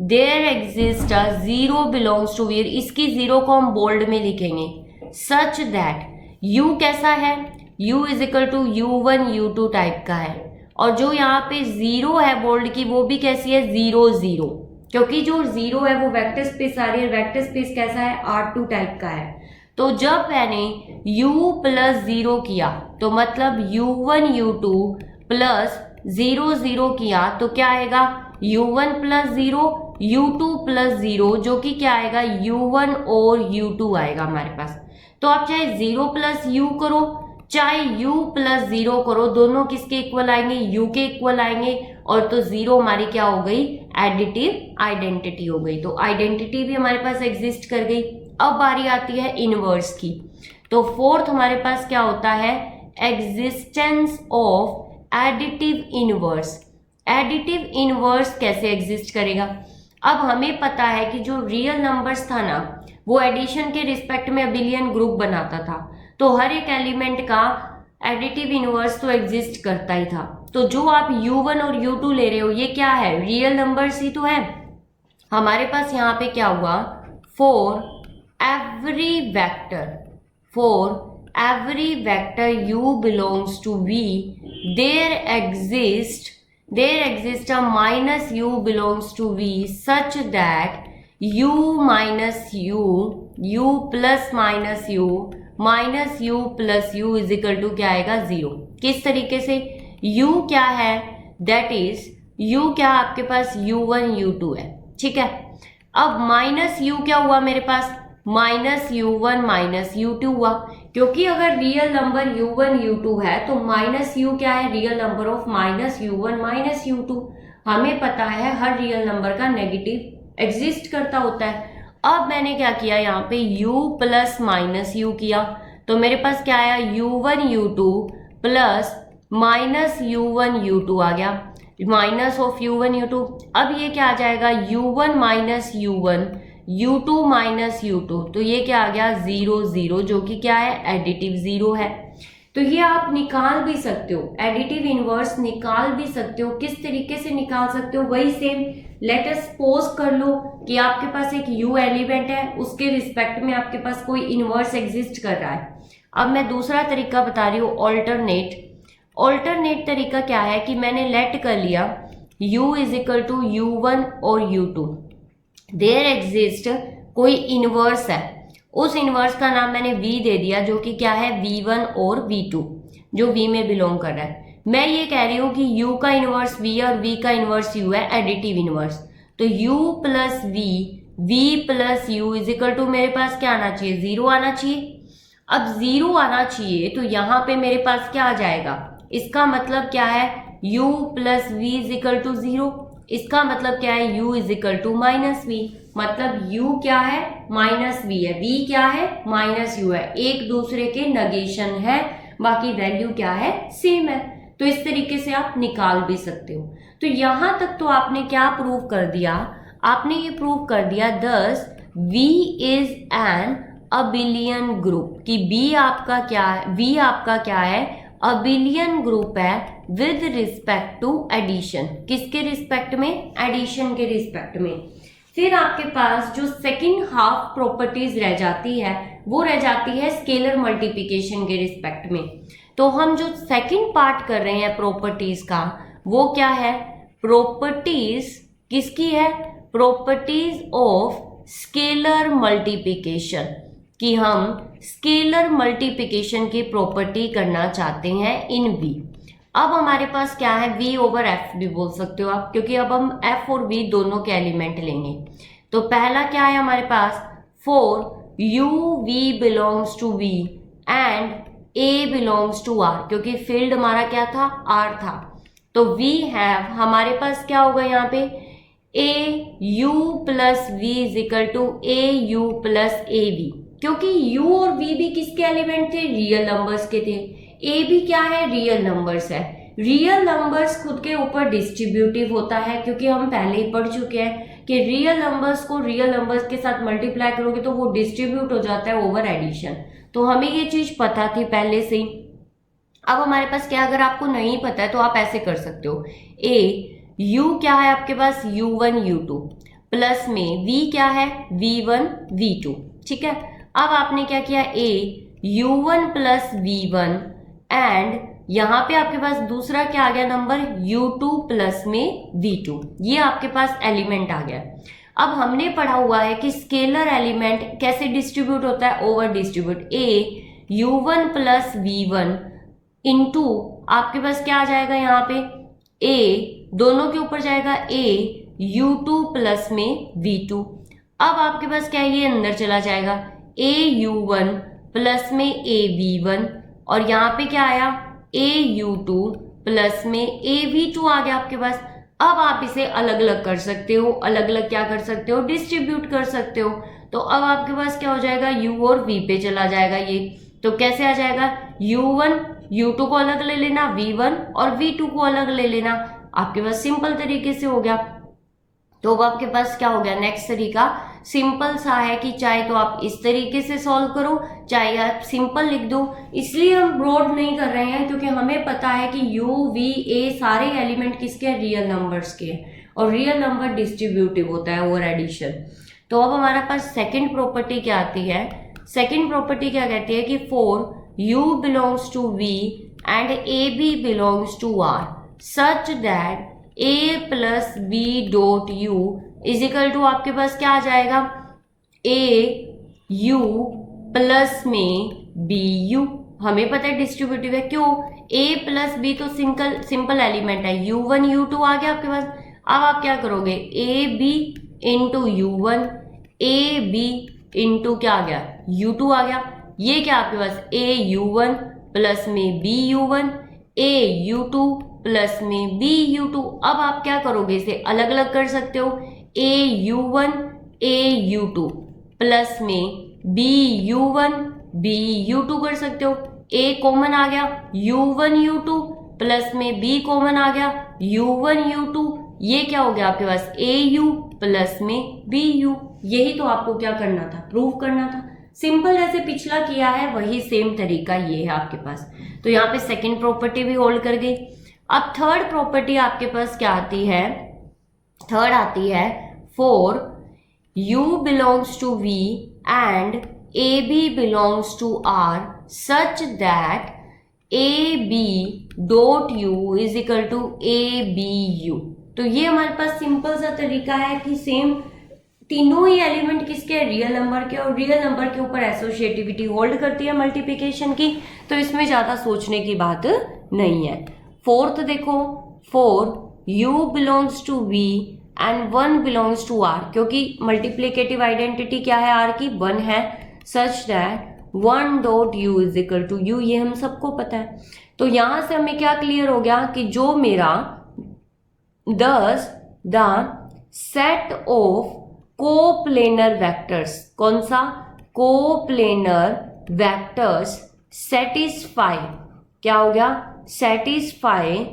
there exists a zero belongs to v। इसकी जीरो को हम बोल्ड में लिखेंगे, सच दैट u कैसा है, u is equal to u1 u2 type का है, और जो यहाँ पे जीरो है बोल्ड की वो भी कैसी है, 0 0, क्योंकि जो जीरो है वो वेक्टर स्पेस आ रही है, वेक्टर स्पेस कैसा है, R2 टाइप का है। तो जब मैंने u प्लस 0 किया तो मतलब u1 u2 प्लस 0 0 किया तो क्या आएगा, u1 प्लस 0 u2 प्लस 0, जो कि क्या आएगा, u1 और u2 आएगा हमारे पास। तो आप चाहे 0 प्लस u करो चाहे u प्लस 0 करो, दोनों किसके इक्वल आएंगे, u के इक्वल आएंगे, और तो 0 हमारी क्या हो गई, एडिटिव आइडेंटिटी हो गई। तो आइडेंटिटी भी हमारे पास एग्जिस्ट कर गई। अब बारी आती है इनवर्स की। तो फोर्थ हमारे पास क्या होता है, existence of additive inverse. Additive inverse कैसे एग्जिस्ट करेगा, अब हमें पता है कि जो रियल नंबर्स था ना वो एडिशन के रिस्पेक्ट में अबिलियन ग्रुप बनाता था, तो हर एक एलिमेंट का एडिटिव इनवर्स तो एग्जिस्ट करता ही था। तो जो आप u1 और u2 ले रहे हो ये क्या है, रियल नंबर्स ही तो है। हमारे पास यहाँ पे क्या हुआ, for every vector u belongs to v there exists a minus u belongs to v such that u minus u plus minus u minus u plus u is equal to क्या आएगा, 0। किस तरीके से, u क्या है, that is u क्या आपके पास u1 u2 है, ठीक है। अब माइनस u क्या हुआ मेरे पास, माइनस u1 माइनस u2 हुआ, क्योंकि अगर रियल नंबर u1 u2 है तो माइनस u क्या है, real number of minus u1 minus u2। हमें पता है हर रियल नंबर का नेगेटिव एग्जिस्ट करता होता है। अब मैंने क्या किया, यहाँ पे u प्लस माइनस u किया, तो मेरे पास क्या आया, u1 u2 plus minus u1 u2 आ गया, माइनस ऑफ u1 u2। अब ये क्या आ जाएगा, u1 minus u1 u2 minus u2, तो ये क्या आ गया, 0 0, जो कि क्या है, एडिटिव 0 है। तो ये आप निकाल भी सकते हो, एडिटिव इनवर्स निकाल भी सकते हो। किस तरीके से निकाल सकते हो, वही सेम, लेट अस सपोज कर लो कि आपके पास एक u एलिमेंट है, उसके रिस्पेक्ट में आपके पास कोई इनवर्स एग्जिस्ट कर रहा है। अब मैं दूसरा तरीका बता रही हूँ, ऑल्टरनेट तरीका क्या है कि मैंने लेट कर लिया u is equal to u1 और u2, देयर एग्जिस्ट कोई इनवर्स है, उस इनवर्स का नाम मैंने v दे दिया, जो कि क्या है, v1 और v2, जो v में बिलोंग कर रहा है। मैं ये कह रही हूँ कि u का इनवर्स v है और v का इनवर्स u है, एडिटिव इनवर्स। तो u plus v plus u is equal to मेरे पास क्या आना चाहिए, 0 आना चाहिए। अब 0 आना चाहिए तो यहाँ पे मेरे पास क्या आ जाएगा, इसका मतलब क्या है, u plus v is equal to 0। इसका मतलब क्या है, u is equal to minus v, मतलब u क्या है, माइनस v है, v क्या है, माइनस u है, एक दूसरे के नेगेशन है, बाकी वैल्यू क्या है, सेम है। तो इस तरीके से आप निकाल भी सकते हो। तो यहां तक तो आपने क्या प्रूव कर दिया, आपने ये प्रूव कर दिया दस v is an abelian group, कि v आपका क्या है, v आपका क्या है, अबिलियन ग्रुप है विद रिस्पेक्ट टू एडिशन। किसके रिस्पेक्ट में, एडिशन के रिस्पेक्ट में। फिर आपके पास जो सेकंड हाफ प्रॉपर्टीज रह जाती है वो रह जाती है स्केलर मल्टीप्लिकेशन के रिस्पेक्ट में। तो हम जो सेकंड पार्ट कर रहे हैं प्रॉपर्टीज का वो क्या है, प्रॉपर्टीज किसकी है, प्रॉपर्टीज ऑफ स्केलर मल्टीप्लिकेशन। कि हम स्केलर मल्टीप्लिकेशन की प्रॉपर्टी करना चाहते हैं इन V। अब हमारे पास क्या है, V ओवर F भी बोल सकते हो आप, क्योंकि अब हम F और V दोनों के एलिमेंट लेंगे। तो पहला क्या है हमारे पास, for u v belongs to V and A belongs to R, क्योंकि फील्ड हमारा क्या था, R था। तो we have, हमारे पास क्या होगा यहाँ पे, A u plus V is equal to A u plus A V, क्योंकि u और v भी किसके एलिमेंट थे, रियल नंबर्स के थे। a भी क्या है, रियल नंबर्स है। रियल नंबर्स खुद के ऊपर डिस्ट्रीब्यूटिव होता है, क्योंकि हम पहले ही पढ़ चुके हैं कि रियल नंबर्स को रियल नंबर्स के साथ मल्टीप्लाई करोगे तो वो डिस्ट्रीब्यूट हो जाता है ओवर एडिशन। तो हमें ये चीज पता थी पहले से ही। अब हमारे पास क्या, अगर आपको नहीं पता है तो आप ऐसे कर सकते हो, a u क्या है आपके पास, u1 u2 प्लस में v क्या है, v1 v2, ठीक है। अब आपने क्या किया, a u1 plus v1 and यहाँ पे आपके पास दूसरा क्या आ गया नंबर, u2 प्लस में v2, ये आपके पास एलिमेंट आ गया। अब हमने पढ़ा हुआ है कि स्केलर एलिमेंट कैसे डिस्ट्रीब्यूट होता है, over distribute. a u1 plus v1 into आपके पास क्या आ जाएगा यहाँ पे, a दोनों के ऊपर जाएगा a u2 प्लस में v2। अब आपके पास क्या है, ये अंदर चला जाएगा a u1 प्लस में a v1, और यहाँ पे क्या आया, a u2 प्लस में a v2 आ गया आपके पास। अब आप इसे अलग अलग कर सकते हो, अलग अलग क्या कर सकते हो, डिस्ट्रीब्यूट कर सकते हो। तो अब आपके पास क्या हो जाएगा, u और v पे चला जाएगा ये। तो कैसे आ जाएगा, u1 u2 को अलग ले लेना, v1 और v2 को अलग ले लेना, आपके पास सिंपल तरीके से हो गया। तो अब आपके पास क्या हो गया, नेक्स्ट तरीका सिंपल सा है कि चाहे तो आप इस तरीके से सॉल्व करो, चाहे आप सिंपल लिख दो। इसलिए हम ब्रॉड नहीं कर रहे हैं क्योंकि हमें पता है कि u v a सारे एलिमेंट किसके, रियल नंबर्स के, और रियल नंबर डिस्ट्रीब्यूटिव होता है ओवर एडिशन। तो अब हमारे पास सेकंड प्रॉपर्टी क्या आती है, सेकंड प्रॉपर्टी क्या कहती है कि for u belongs to V and AB belongs to R such that a plus b dot u is equal to आपके पास क्या आ जाएगा, a u प्लस में b u। हमें पता है डिस्ट्रीब्यूटिव है, क्यों, a प्लस b तो सिंपल एलिमेंट है, u1 u2 आ गया आपके पास। अब आप क्या करोगे, a b into u1 a b into क्या आ गया, u2 आ गया। ये क्या आपके पास, a u1 प्लस में b u1 a u2 plus में b u2। अब आप क्या करोगे, इसे अलग अलग कर सकते हो, a u1 a u2 plus में b u1 b u2 कर सकते हो। a कॉमन आ गया, u1 u2 प्लस में b कॉमन आ गया, u1 u2। ये क्या हो गया आपके पास, a u प्लस में b u। यही तो आपको क्या करना था, प्रूव करना था। सिंपल जैसे पिछला किया है वही सेम तरीका ये है आपके पास। तो यहाँ पे सेकंड प्रॉपर्टी भी होल्ड कर गई। अब थर्ड प्रॉपर्टी आपके पास क्या आती है, थर्ड आती है for u belongs to V and AB belongs to R such that AB dot u is equal to ABU। तो ये हमारे पास सिंपल सा तरीका है कि सेम तीनों ही एलिमेंट किसके, रियल नंबर के, और रियल नंबर के ऊपर एसोसिएटिविटी होल्ड करती है मल्टीप्लिकेशन की। तो इसमें ज्यादा सोचने की बात नहीं है। फोर्थ देखो, for u belongs to V and 1 belongs to R, क्योंकि मल्टीप्लिकेटिव आइडेंटिटी क्या है, R की 1 है, such that 1 dot u is equal to u, ये हम सबको पता है। तो यहां से हमें क्या क्लियर हो गया कि जो मेरा the set of coplanar vectors, कौन सा, कोप्लेनर वेक्टर्स सेटिस्फाई, क्या हो गया, satisfy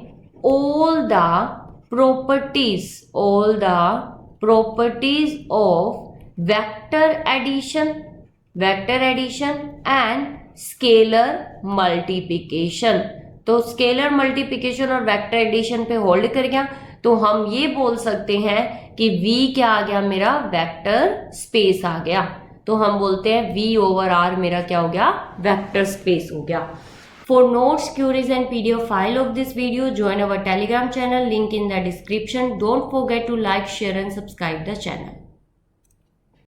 all the properties of vector addition and scalar multiplication। तो स्केलर मल्टीप्लिकेशन और वेक्टर एडिशन पे होल्ड कर गया। तो हम ये बोल सकते हैं कि V क्या आ गया, मेरा वेक्टर स्पेस आ गया। तो हम बोलते हैं V ओवर R मेरा क्या हो गया, वेक्टर स्पेस हो गया। For notes, queries and PDF file of this video, join our Telegram channel, link in the description. Don't forget to like, share and subscribe the channel.